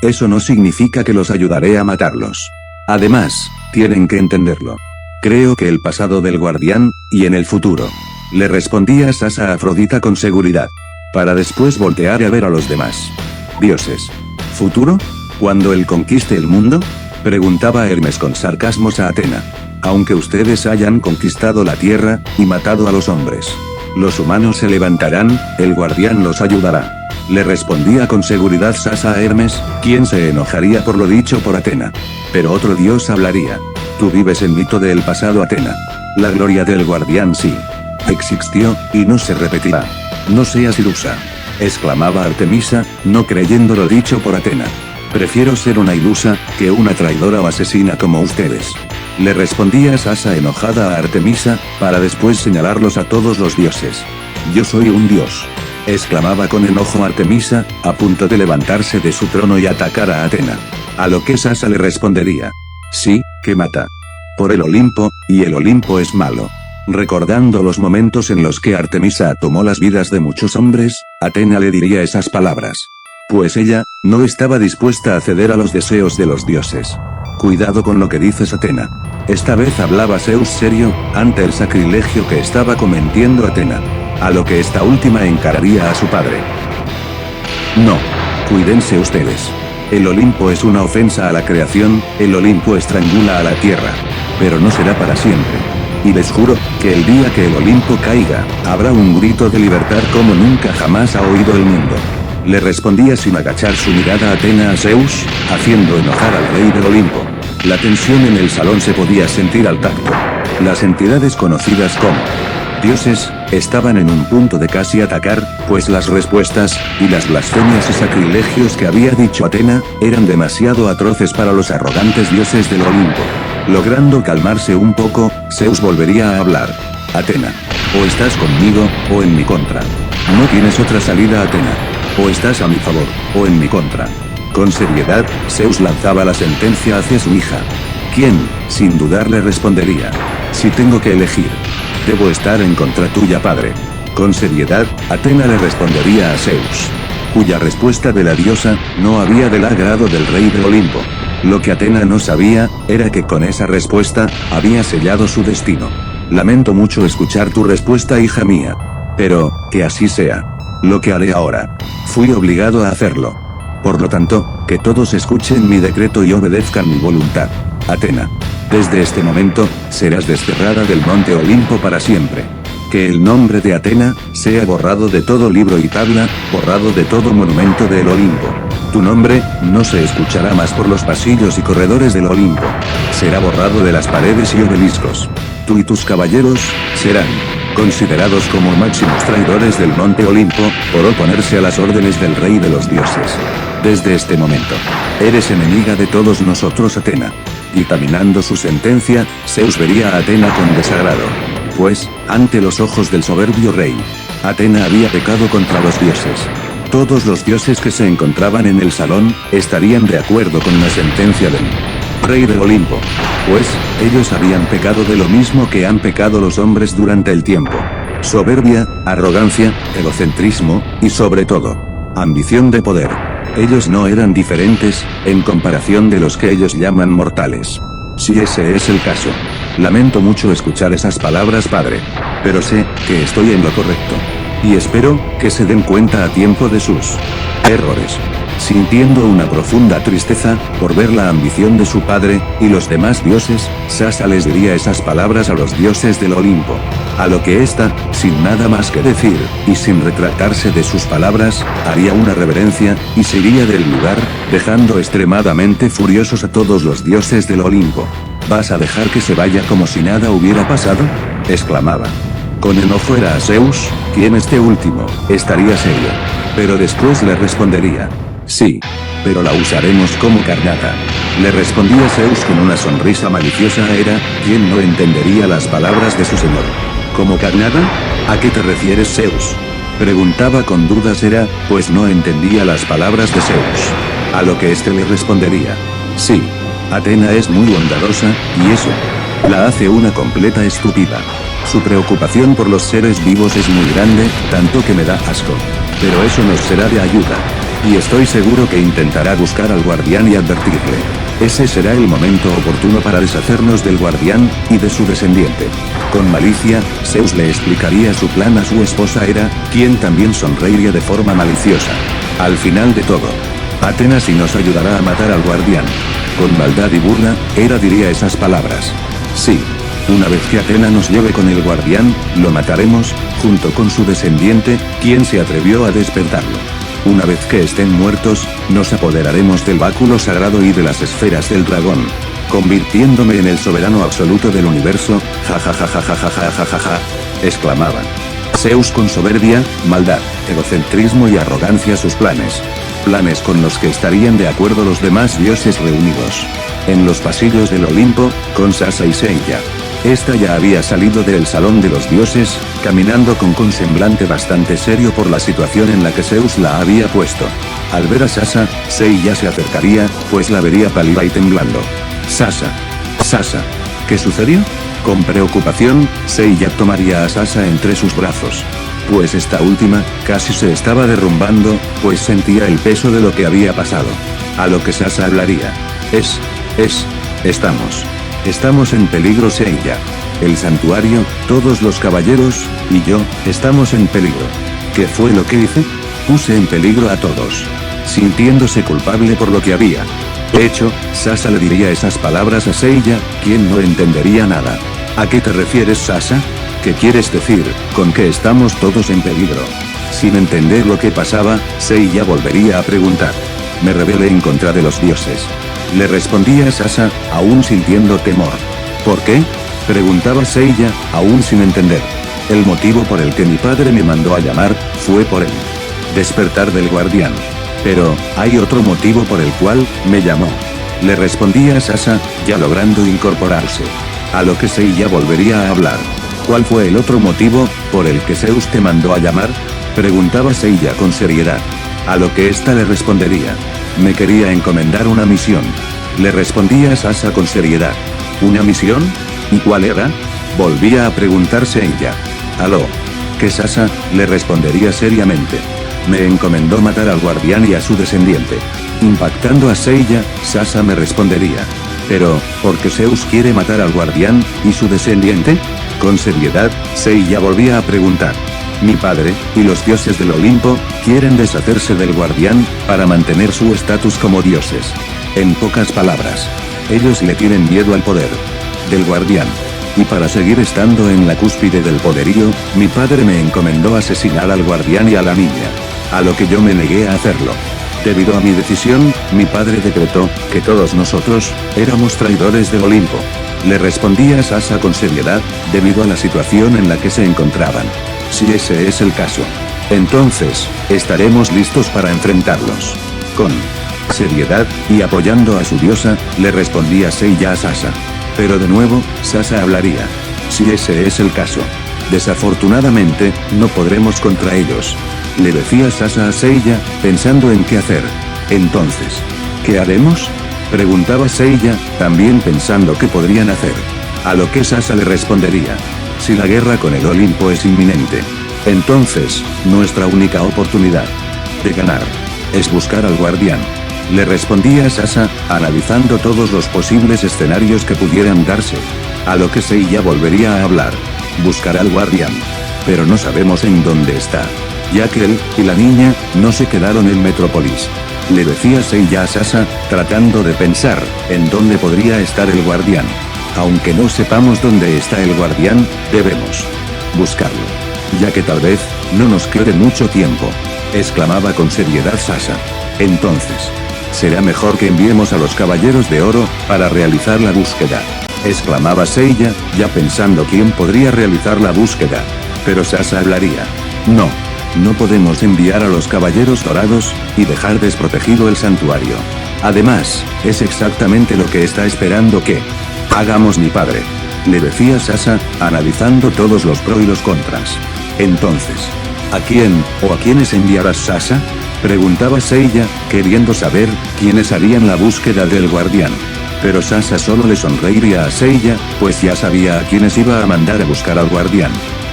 Eso no significa que los ayudaré a matarlos. Además, tienen que entenderlo. Creo que el pasado del guardián, y en el futuro. Le respondía Sasa a Afrodita con seguridad. Para después voltear a ver a los demás. Dioses. ¿Futuro? ¿Cuando él conquiste el mundo? Preguntaba Hermes con sarcasmos a Atena. Aunque ustedes hayan conquistado la tierra, y matado a los hombres. Los humanos se levantarán, el guardián los ayudará. Le respondía con seguridad Sasa a Hermes, quien se enojaría por lo dicho por Atena. Pero otro dios hablaría. Tú vives el mito del pasado, Atena. La gloria del guardián sí existió, y no se repetirá. No seas ilusa. Exclamaba Artemisa, no creyendo lo dicho por Atena. Prefiero ser una ilusa, que una traidora o asesina como ustedes. Le respondía Sasa enojada a Artemisa, para después señalarlos a todos los dioses. Yo soy un dios. Exclamaba con enojo Artemisa, a punto de levantarse de su trono y atacar a Atena. A lo que Sasa le respondería. Sí, que mata. Por el Olimpo, y el Olimpo es malo. Recordando los momentos en los que Artemisa tomó las vidas de muchos hombres, Atena le diría esas palabras. Pues ella, no estaba dispuesta a ceder a los deseos de los dioses. Cuidado con lo que dices, Atena. Esta vez hablaba Zeus serio, ante el sacrilegio que estaba cometiendo Atena. A lo que esta última encararía a su padre. No. Cuídense ustedes. El Olimpo es una ofensa a la creación, el Olimpo estrangula a la tierra. Pero no será para siempre. Y les juro, que el día que el Olimpo caiga, habrá un grito de libertad como nunca jamás ha oído el mundo. Le respondía sin agachar su mirada Atena a Zeus, haciendo enojar al rey del Olimpo. La tensión en el salón se podía sentir al tacto. Las entidades conocidas como dioses, estaban en un punto de casi atacar, pues las respuestas, y las blasfemias y sacrilegios que había dicho Atena, eran demasiado atroces para los arrogantes dioses del Olimpo. Logrando calmarse un poco, Zeus volvería a hablar. Atena. O estás conmigo, o en mi contra. No tienes otra salida, Atena. O estás a mi favor, o en mi contra. Con seriedad, Zeus lanzaba la sentencia hacia su hija. Quien, sin dudar, le respondería. Si tengo que elegir. Debo estar en contra tuya, padre. Con seriedad, Atena le respondería a Zeus. Cuya respuesta de la diosa, no había del agrado del rey del Olimpo. Lo que Atena no sabía, era que con esa respuesta, había sellado su destino. Lamento mucho escuchar tu respuesta, hija mía. Pero, que así sea. Lo que haré ahora. Fui obligado a hacerlo. Por lo tanto, que todos escuchen mi decreto y obedezcan mi voluntad. Atena. Desde este momento, serás desterrada del monte Olimpo para siempre. Que el nombre de Atena, sea borrado de todo libro y tabla, borrado de todo monumento del Olimpo. Tu nombre, no se escuchará más por los pasillos y corredores del Olimpo. Será borrado de las paredes y obeliscos. Tú y tus caballeros, serán considerados como máximos traidores del monte Olimpo, por oponerse a las órdenes del rey de los dioses. Desde este momento, eres enemiga de todos nosotros, Atena. Dictaminando su sentencia, Zeus vería a Atena con desagrado. Pues, ante los ojos del soberbio rey, Atena había pecado contra los dioses. Todos los dioses que se encontraban en el salón, estarían de acuerdo con la sentencia del rey del Olimpo. Pues, ellos habían pecado de lo mismo que han pecado los hombres durante el tiempo. Soberbia, arrogancia, egocentrismo, y sobre todo, ambición de poder. Ellos no eran diferentes, en comparación de los que ellos llaman mortales. Si ese es el caso. Lamento mucho escuchar esas palabras, padre. Pero sé, que estoy en lo correcto. Y espero, que se den cuenta a tiempo de sus errores. Sintiendo una profunda tristeza, por ver la ambición de su padre, y los demás dioses, Sasa les diría esas palabras a los dioses del Olimpo. A lo que ésta, sin nada más que decir, y sin retractarse de sus palabras, haría una reverencia, y se iría del lugar, dejando extremadamente furiosos a todos los dioses del Olimpo. ¿Vas a dejar que se vaya como si nada hubiera pasado? Exclamaba. Con enojo era a Zeus, quien este último, estaría serio. Pero después le respondería. Sí. Pero la usaremos como carnada. Le respondía Zeus con una sonrisa maliciosa. Era, ¿quién no entendería las palabras de su señor? ¿Como carnada? ¿A qué te refieres, Zeus? Preguntaba con dudas Hera, pues no entendía las palabras de Zeus. A lo que éste le respondería. Sí. Atena es muy bondadosa, y eso la hace una completa estúpida. Su preocupación por los seres vivos es muy grande, tanto que me da asco. Pero eso nos será de ayuda. Y estoy seguro que intentará buscar al guardián y advertirle. Ese será el momento oportuno para deshacernos del guardián, y de su descendiente. Con malicia, Zeus le explicaría su plan a su esposa Hera, quien también sonreiría de forma maliciosa. Al final de todo, Atenas sí nos ayudará a matar al guardián. Con maldad y burla, Hera diría esas palabras. Sí. Una vez que Atena nos lleve con el guardián, lo mataremos, junto con su descendiente, quien se atrevió a despertarlo. Una vez que estén muertos, nos apoderaremos del báculo sagrado y de las esferas del dragón, convirtiéndome en el soberano absoluto del universo, jajajajajajajajaja, exclamaban. Zeus con soberbia, maldad, egocentrismo y arrogancia sus planes. Planes con los que estarían de acuerdo los demás dioses reunidos. En los pasillos del Olimpo, con Sasa y Seiya. Esta ya había salido del salón de los dioses, caminando con semblante bastante serio por la situación en la que Zeus la había puesto. Al ver a Sasa, Seiya se acercaría, pues la vería pálida y temblando. Sasa. ¿Qué sucedió? Con preocupación, Seiya tomaría a Sasa entre sus brazos. Pues esta última, casi se estaba derrumbando, pues sentía el peso de lo que había pasado. A lo que Sasa hablaría. Estamos en peligro, Seiya. El santuario, todos los caballeros, y yo, estamos en peligro. ¿Qué fue lo que hice? Puse en peligro a todos. Sintiéndose culpable por lo que había hecho, Sasa le diría esas palabras a Seiya, quien no entendería nada. ¿A qué te refieres, Sasa? ¿Qué quieres decir, con que estamos todos en peligro? Sin entender lo que pasaba, Seiya volvería a preguntar. Me rebelé en contra de los dioses. Le respondía Sasa, aún sintiendo temor. ¿Por qué? Preguntaba Seiya, aún sin entender. El motivo por el que mi padre me mandó a llamar, fue por el despertar del guardián. Pero, hay otro motivo por el cual, me llamó. Le respondía Sasa, ya logrando incorporarse. A lo que Seiya volvería a hablar. ¿Cuál fue el otro motivo, por el que Zeus te mandó a llamar? Preguntaba Seiya con seriedad. A lo que ésta le respondería. Me quería encomendar una misión. Le respondía Sasa con seriedad. ¿Una misión? ¿Y cuál era? Volvía a preguntarse ella. ¿Aló? ¿Qué Sasa? Le respondería seriamente. Me encomendó matar al guardián y a su descendiente. Impactando a Seiya, Sasa me respondería. Pero, ¿por qué Zeus quiere matar al guardián, y su descendiente? Con seriedad, Seiya volvía a preguntar. Mi padre, y los dioses del Olimpo, quieren deshacerse del guardián, para mantener su estatus como dioses. En pocas palabras, ellos le tienen miedo al poder del guardián. Y para seguir estando en la cúspide del poderío, mi padre me encomendó asesinar al guardián y a la niña. A lo que yo me negué a hacerlo. Debido a mi decisión, mi padre decretó, que todos nosotros, éramos traidores del Olimpo. Le respondía Sasa con seriedad, debido a la situación en la que se encontraban. Si ese es el caso, entonces, estaremos listos para enfrentarlos. Con seriedad, y apoyando a su diosa, le respondía Seiya a Sasa. Pero de nuevo, Sasa hablaría. Si ese es el caso, desafortunadamente, no podremos contra ellos. Le decía Sasa a Seiya, pensando en qué hacer. Entonces, ¿qué haremos? Preguntaba Seiya, también pensando qué podrían hacer. A lo que Sasa le respondería. Si la guerra con el Olimpo es inminente, entonces, nuestra única oportunidad de ganar es buscar al guardián. Le respondía Sasa, analizando todos los posibles escenarios que pudieran darse. A lo que Seiya volvería a hablar. Buscar al guardián. Pero no sabemos en dónde está, ya que él y la niña no se quedaron en Metrópolis. Le decía Seiya a Sasa, tratando de pensar en dónde podría estar el guardián. Aunque no sepamos dónde está el guardián, debemos buscarlo, ya que tal vez no nos quede mucho tiempo, exclamaba con seriedad Sasa. Entonces, será mejor que enviemos a los caballeros de oro para realizar la búsqueda, exclamaba Seiya, ya pensando quién podría realizar la búsqueda. Pero Sasa hablaría. No. No podemos enviar a los caballeros dorados, y dejar desprotegido el santuario. Además, es exactamente lo que está esperando que hagamos mi padre. Le decía Sasha, analizando todos los pros y los contras. Entonces, ¿a quién, o a quiénes enviarás, Sasha? Preguntaba Seiya, queriendo saber quiénes harían la búsqueda del guardián. Pero Sasha solo le sonreiría a Seiya, pues ya sabía a quiénes iba a mandar a buscar al guardián.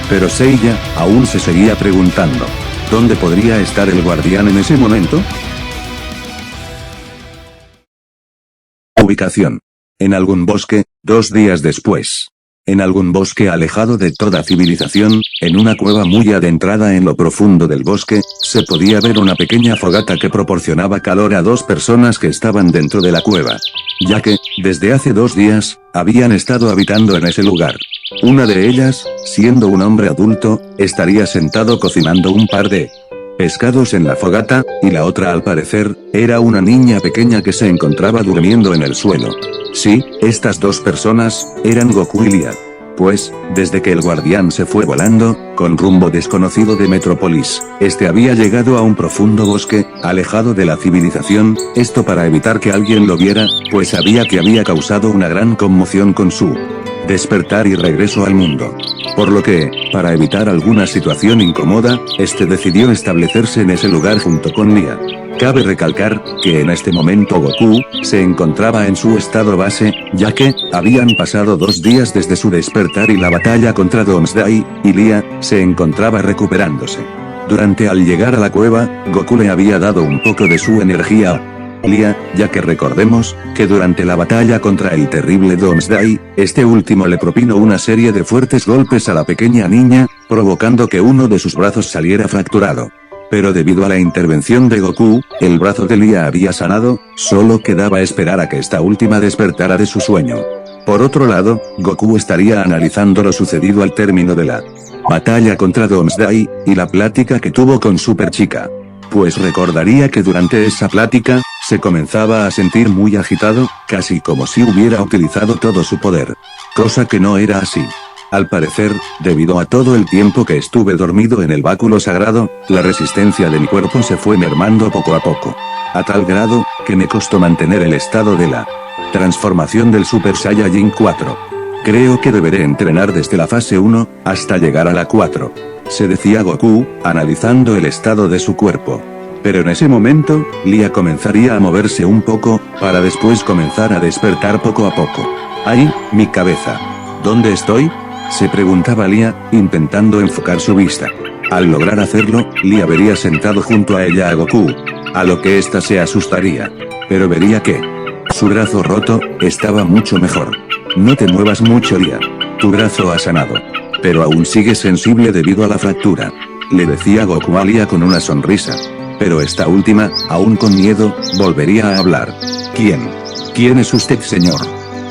Pero Seiya, aún se seguía preguntando, ¿dónde podría estar el guardián en ese momento? Ubicación. En algún bosque, 2 días después. En algún bosque alejado de toda civilización, en una cueva muy adentrada en lo profundo del bosque, se podía ver una pequeña fogata que proporcionaba calor a 2 personas que estaban dentro de la cueva. Ya que, desde hace 2 días, habían estado habitando en ese lugar. Una de ellas, siendo un hombre adulto, estaría sentado cocinando un par de pescados en la fogata, y la otra al parecer, era una niña pequeña que se encontraba durmiendo en el suelo. Sí, estas 2 personas, eran Goku y Lia. Pues, desde que el guardián se fue volando, con rumbo desconocido de Metrópolis, este había llegado a un profundo bosque, alejado de la civilización, esto para evitar que alguien lo viera, pues sabía que había causado una gran conmoción con su despertar y regreso al mundo. Por lo que, para evitar alguna situación incómoda, este decidió establecerse en ese lugar junto con Lia. Cabe recalcar, que en este momento Goku, se encontraba en su estado base, ya que, habían pasado 2 días desde su despertar y la batalla contra Doomsday, y Lia, se encontraba recuperándose. Durante al llegar a la cueva, Goku le había dado un poco de su energía a Lia, ya que recordemos, que durante la batalla contra el terrible Doomsday, este último le propinó una serie de fuertes golpes a la pequeña niña, provocando que uno de sus brazos saliera fracturado. Pero debido a la intervención de Goku, el brazo de Lia había sanado, solo quedaba esperar a que esta última despertara de su sueño. Por otro lado, Goku estaría analizando lo sucedido al término de la batalla contra Doomsday, y la plática que tuvo con Super Chica. Pues recordaría que durante esa plática, se comenzaba a sentir muy agitado, casi como si hubiera utilizado todo su poder. Cosa que no era así. Al parecer, debido a todo el tiempo que estuve dormido en el báculo sagrado, la resistencia de mi cuerpo se fue mermando poco a poco. A tal grado, que me costó mantener el estado de la transformación del Super Saiyajin 4. Creo que deberé entrenar desde la fase 1, hasta llegar a la 4. Se decía Goku, analizando el estado de su cuerpo. Pero en ese momento, Lia comenzaría a moverse un poco, para después comenzar a despertar poco a poco. ¡Ay, mi cabeza! ¿Dónde estoy?, se preguntaba Lia, intentando enfocar su vista. Al lograr hacerlo, Lia vería sentado junto a ella a Goku. A lo que ésta se asustaría. Pero vería que su brazo roto, estaba mucho mejor. No te muevas mucho, Lia. Tu brazo ha sanado. Pero aún sigues sensible debido a la fractura. Le decía Goku a Lia con una sonrisa. Pero esta última, aún con miedo, volvería a hablar. ¿Quién es usted, señor?,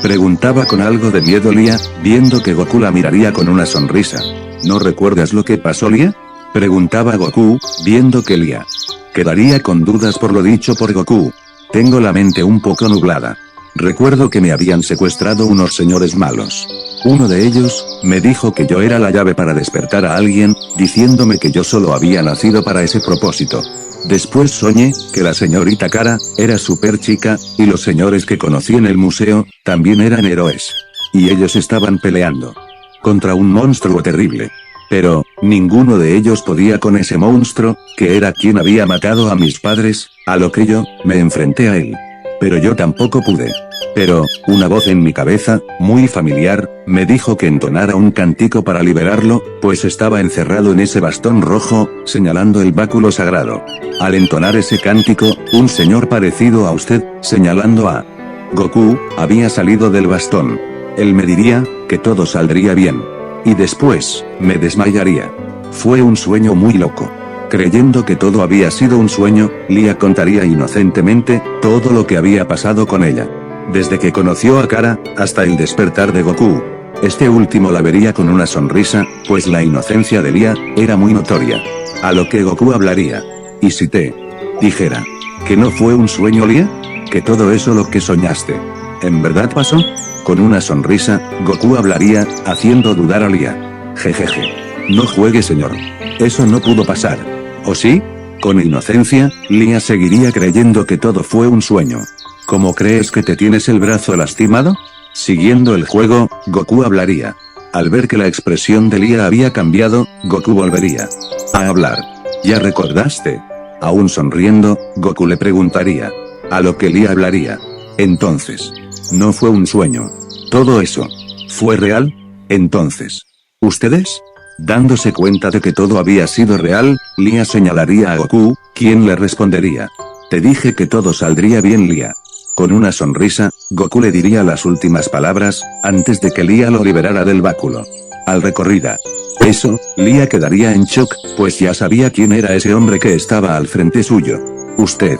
preguntaba con algo de miedo Lia, viendo que Goku la miraría con una sonrisa. ¿No recuerdas lo que pasó, Lia?, preguntaba Goku, viendo que Lia quedaría con dudas por lo dicho por Goku. Tengo la mente un poco nublada. Recuerdo que me habían secuestrado unos señores malos. Uno de ellos, me dijo que yo era la llave para despertar a alguien, diciéndome que yo solo había nacido para ese propósito. Después soñé, que la señorita Kara, era Super Chica, y los señores que conocí en el museo, también eran héroes. Y ellos estaban peleando contra un monstruo terrible. Pero, ninguno de ellos podía con ese monstruo, que era quien había matado a mis padres, a lo que yo, me enfrenté a él. Pero yo tampoco pude. Pero, una voz en mi cabeza, muy familiar, me dijo que entonara un cántico para liberarlo, pues estaba encerrado en ese bastón rojo, señalando el báculo sagrado. Al entonar ese cántico, un señor parecido a usted, señalando a Goku, había salido del bastón. Él me diría, que todo saldría bien. Y después, me desmayaría. Fue un sueño muy loco. Creyendo que todo había sido un sueño, Lia contaría inocentemente, todo lo que había pasado con ella. Desde que conoció a Kara, hasta el despertar de Goku. Este último la vería con una sonrisa, pues la inocencia de Lia, era muy notoria. A lo que Goku hablaría. ¿Y si te dijera que no fue un sueño, Lia? ¿Que todo eso lo que soñaste, en verdad pasó? Con una sonrisa, Goku hablaría, haciendo dudar a Lia. Jejeje. No juegue, señor. Eso no pudo pasar. ¿O sí? Con inocencia, Lia seguiría creyendo que todo fue un sueño. ¿Cómo crees que te tienes el brazo lastimado? Siguiendo el juego, Goku hablaría. Al ver que la expresión de Lia había cambiado, Goku volvería a hablar. ¿Ya recordaste? Aún sonriendo, Goku le preguntaría. A lo que Lia hablaría. Entonces, no fue un sueño. Todo eso, ¿fue real? Entonces, ¿ustedes? Dándose cuenta de que todo había sido real, Lia señalaría a Goku, quien le respondería. Te dije que todo saldría bien, Lia. Con una sonrisa, Goku le diría las últimas palabras, antes de que Lia lo liberara del báculo. Al recorrida. Eso, Lia quedaría en shock, pues ya sabía quién era ese hombre que estaba al frente suyo. Usted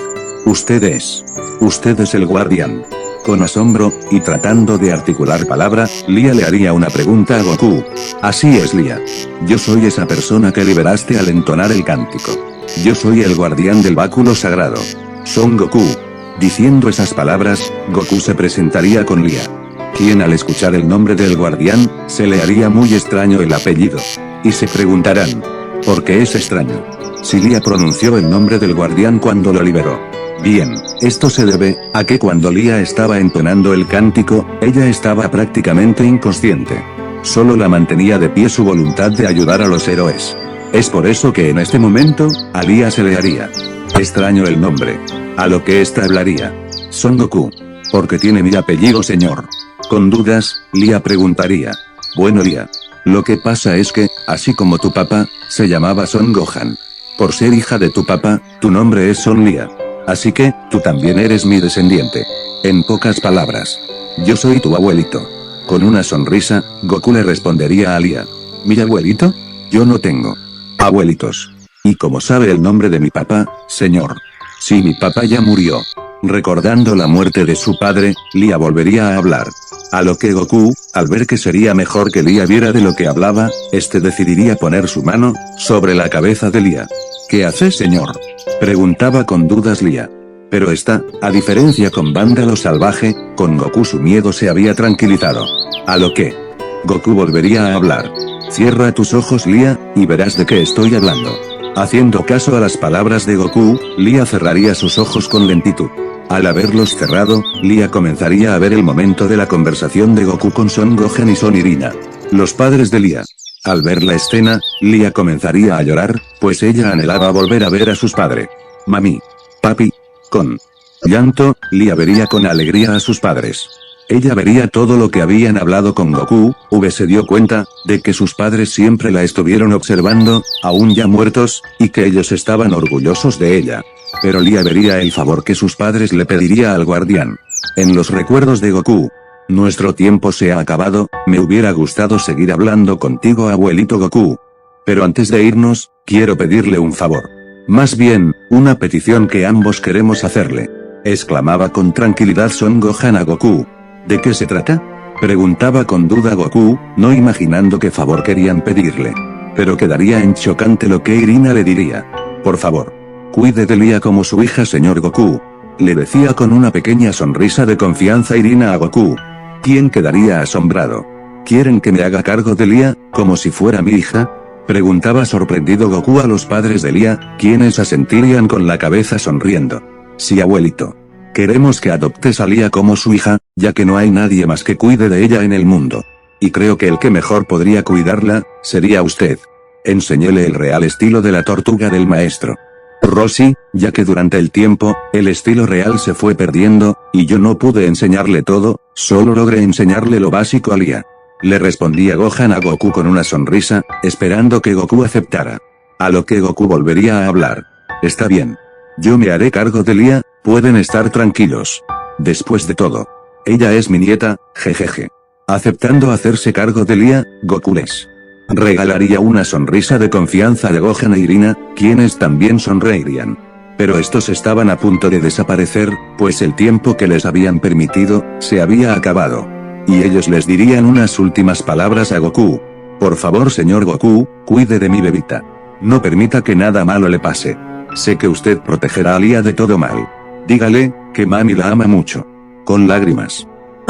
es el guardián. Con asombro, y tratando de articular palabra, Lia le haría una pregunta a Goku. Así es, Lia. Yo soy esa persona que liberaste al entonar el cántico. Yo soy el guardián del báculo sagrado. Son Goku. Diciendo esas palabras, Goku se presentaría con Lia. Quien al escuchar el nombre del guardián, se le haría muy extraño el apellido. Y se preguntarán. ¿Por qué es extraño? Si Lia pronunció el nombre del guardián cuando lo liberó. Bien, esto se debe a que cuando Lia estaba entonando el cántico, ella estaba prácticamente inconsciente. Solo la mantenía de pie su voluntad de ayudar a los héroes. Es por eso que en este momento, a Lia se le haría extraño el nombre. A lo que ésta hablaría. Son Goku. Porque tiene mi apellido, señor. Con dudas, Lia preguntaría. Bueno, Lia. Lo que pasa es que, así como tu papá, se llamaba Son Gohan. Por ser hija de tu papá, tu nombre es Son Lia. Así que, tú también eres mi descendiente. En pocas palabras. Yo soy tu abuelito. Con una sonrisa, Goku le respondería a Lia. ¿Mi abuelito? Yo no tengo abuelitos. ¿Y cómo sabe el nombre de mi papá, señor? Sí, mi papá ya murió. Recordando la muerte de su padre, Lia volvería a hablar. A lo que Goku, al ver que sería mejor que Lia viera de lo que hablaba, decidiría poner su mano sobre la cabeza de Lia. ¿Qué hace, señor? Preguntaba con dudas Lia. Pero a diferencia con Vándalo Salvaje, con Goku su miedo se había tranquilizado. A lo que Goku volvería a hablar. Cierra tus ojos, Lia, y verás de qué estoy hablando. Haciendo caso a las palabras de Goku, Lia cerraría sus ojos con lentitud. Al haberlos cerrado, Lia comenzaría a ver el momento de la conversación de Goku con Son Gohan y Son Irina. Los padres de Lia. Al ver la escena, Lia comenzaría a llorar, pues ella anhelaba volver a ver a sus padres. Mami. Papi. Con llanto, Lia vería con alegría a sus padres. Ella vería todo lo que habían hablado con Goku, se dio cuenta, de que sus padres siempre la estuvieron observando, aún ya muertos, y que ellos estaban orgullosos de ella. Pero Lia vería el favor que sus padres le pediría al guardián. En los recuerdos de Goku. Nuestro tiempo se ha acabado, me hubiera gustado seguir hablando contigo, abuelito Goku. Pero antes de irnos, quiero pedirle un favor. Más bien, una petición que ambos queremos hacerle. Exclamaba con tranquilidad Son Gohan a Goku. ¿De qué se trata? Preguntaba con duda Goku, no imaginando qué favor querían pedirle. Pero quedaría en shock ante lo que Irina le diría. Por favor. Cuide de Lia como su hija, señor Goku. Le decía con una pequeña sonrisa de confianza Irina a Goku. ¿Quién quedaría asombrado? ¿Quieren que me haga cargo de Lia, como si fuera mi hija? Preguntaba sorprendido Goku a los padres de Lia, quienes asentirían con la cabeza sonriendo. Sí, abuelito. Queremos que adoptes a Lia como su hija, ya que no hay nadie más que cuide de ella en el mundo. Y creo que el que mejor podría cuidarla, sería usted. Enseñéle el real estilo de la tortuga del maestro Roshi, ya que durante el tiempo, el estilo real se fue perdiendo, y yo no pude enseñarle todo, solo logré enseñarle lo básico a Lia. Le respondía Gohan a Goku con una sonrisa, esperando que Goku aceptara. A lo que Goku volvería a hablar. Está bien. Yo me haré cargo de Lia, pueden estar tranquilos. Después de todo, ella es mi nieta, jejeje. Aceptando hacerse cargo de Lia, Goku les regalaría una sonrisa de confianza de Gohan e Irina, quienes también sonreirían. Pero estos estaban a punto de desaparecer, pues el tiempo que les habían permitido, se había acabado. Y ellos les dirían unas últimas palabras a Goku. Por favor, señor Goku, cuide de mi bebita. No permita que nada malo le pase. Sé que usted protegerá a Lia de todo mal. Dígale, que mami la ama mucho. Con lágrimas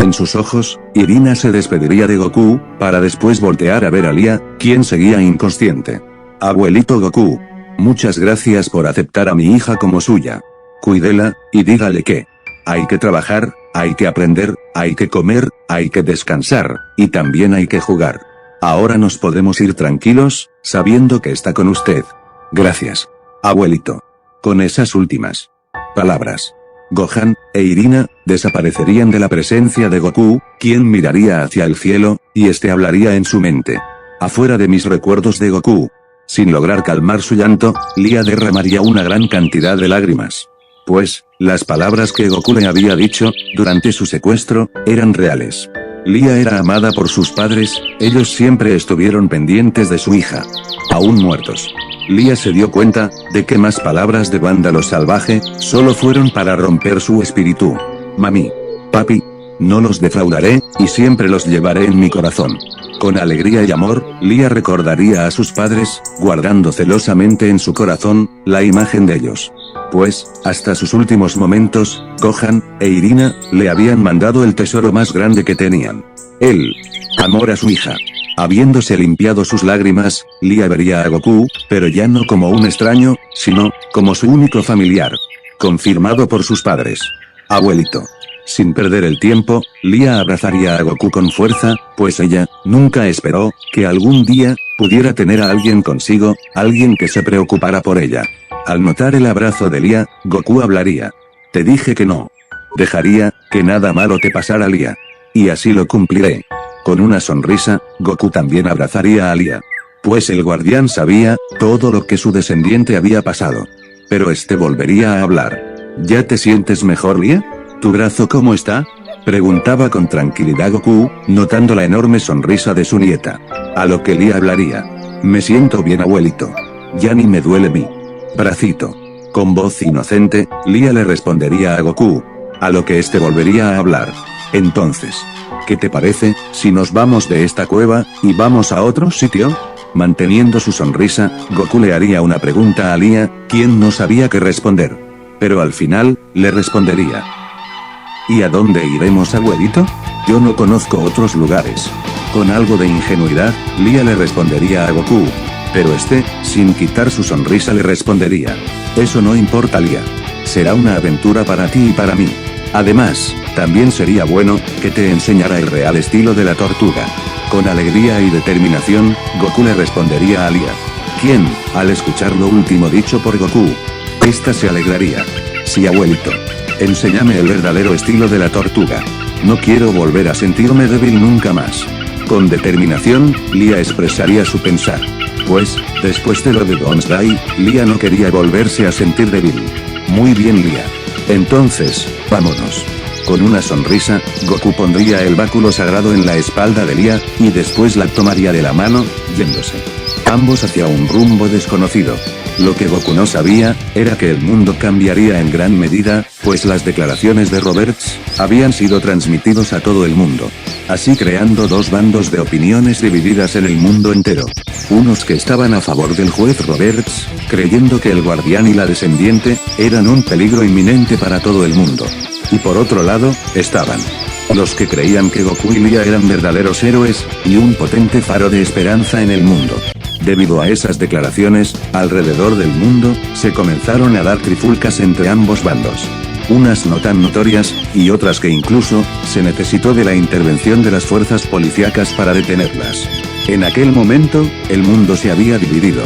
en sus ojos, Irina se despediría de Goku, para después voltear a ver a Lia, quien seguía inconsciente. Abuelito Goku. Muchas gracias por aceptar a mi hija como suya. Cuídela, y dígale que hay que trabajar, hay que aprender, hay que comer, hay que descansar, y también hay que jugar. Ahora nos podemos ir tranquilos, sabiendo que está con usted. Gracias, abuelito. Con esas últimas palabras, Gohan e Irina desaparecerían de la presencia de Goku, quien miraría hacia el cielo, y este hablaría en su mente. Afuera de mis recuerdos de Goku. Sin lograr calmar su llanto, Lia derramaría una gran cantidad de lágrimas. Pues, las palabras que Goku le había dicho, durante su secuestro, eran reales. Lia era amada por sus padres, ellos siempre estuvieron pendientes de su hija. Aún muertos. Lia se dio cuenta, de que más palabras de vándalo salvaje, solo fueron para romper su espíritu. Mami. Papi. No los defraudaré, y siempre los llevaré en mi corazón. Con alegría y amor, Lia recordaría a sus padres, guardando celosamente en su corazón, la imagen de ellos. Pues, hasta sus últimos momentos, Gohan e Irina le habían mandado el tesoro más grande que tenían. El amor a su hija. Habiéndose limpiado sus lágrimas, Lia vería a Goku, pero ya no como un extraño, sino como su único familiar. Confirmado por sus padres. Abuelito. Sin perder el tiempo, Lia abrazaría a Goku con fuerza, pues ella nunca esperó que algún día pudiera tener a alguien consigo, alguien que se preocupara por ella. Al notar el abrazo de Lia, Goku hablaría. Te dije que no. Dejaría que nada malo te pasara, Lia. Y así lo cumpliré. Con una sonrisa, Goku también abrazaría a Lia. Pues el guardián sabía todo lo que su descendiente había pasado. Pero este volvería a hablar. ¿Ya te sientes mejor, Lia? ¿Tu brazo cómo está? Preguntaba con tranquilidad Goku, notando la enorme sonrisa de su nieta. A lo que Lia hablaría. Me siento bien, abuelito. Ya ni me duele mi bracito. Con voz inocente, Lia le respondería a Goku. A lo que este volvería a hablar. Entonces, ¿qué te parece, si nos vamos de esta cueva, y vamos a otro sitio? Manteniendo su sonrisa, Goku le haría una pregunta a Lia, quien no sabía qué responder. Pero al final, le respondería. ¿Y a dónde iremos, abuelito? Yo no conozco otros lugares. Con algo de ingenuidad, Lia le respondería a Goku. Pero este, sin quitar su sonrisa, le respondería. Eso no importa, Lia. Será una aventura para ti y para mí. Además, también sería bueno que te enseñara el real estilo de la tortuga. Con alegría y determinación, Goku le respondería a Lia. Quien, al escuchar lo último dicho por Goku, esta se alegraría. Sí, abuelito. Enséñame el verdadero estilo de la tortuga. No quiero volver a sentirme débil nunca más. Con determinación, Lia expresaría su pensar. Pues, después de lo de Donsdai, Lia no quería volverse a sentir débil. Muy bien, Lia. Entonces, vámonos. Con una sonrisa, Goku pondría el báculo sagrado en la espalda de Lia, y después la tomaría de la mano, yéndose. Ambos hacia un rumbo desconocido. Lo que Goku no sabía, era que el mundo cambiaría en gran medida, pues las declaraciones de Roberts habían sido transmitidos a todo el mundo. Así creando dos bandos de opiniones divididas en el mundo entero. Unos que estaban a favor del juez Roberts, creyendo que el guardián y la descendiente eran un peligro inminente para todo el mundo. Y por otro lado, estaban los que creían que Goku y Lia eran verdaderos héroes, y un potente faro de esperanza en el mundo. Debido a esas declaraciones, alrededor del mundo, se comenzaron a dar trifulcas entre ambos bandos. Unas no tan notorias, y otras que incluso, se necesitó de la intervención de las fuerzas policíacas para detenerlas. En aquel momento, el mundo se había dividido.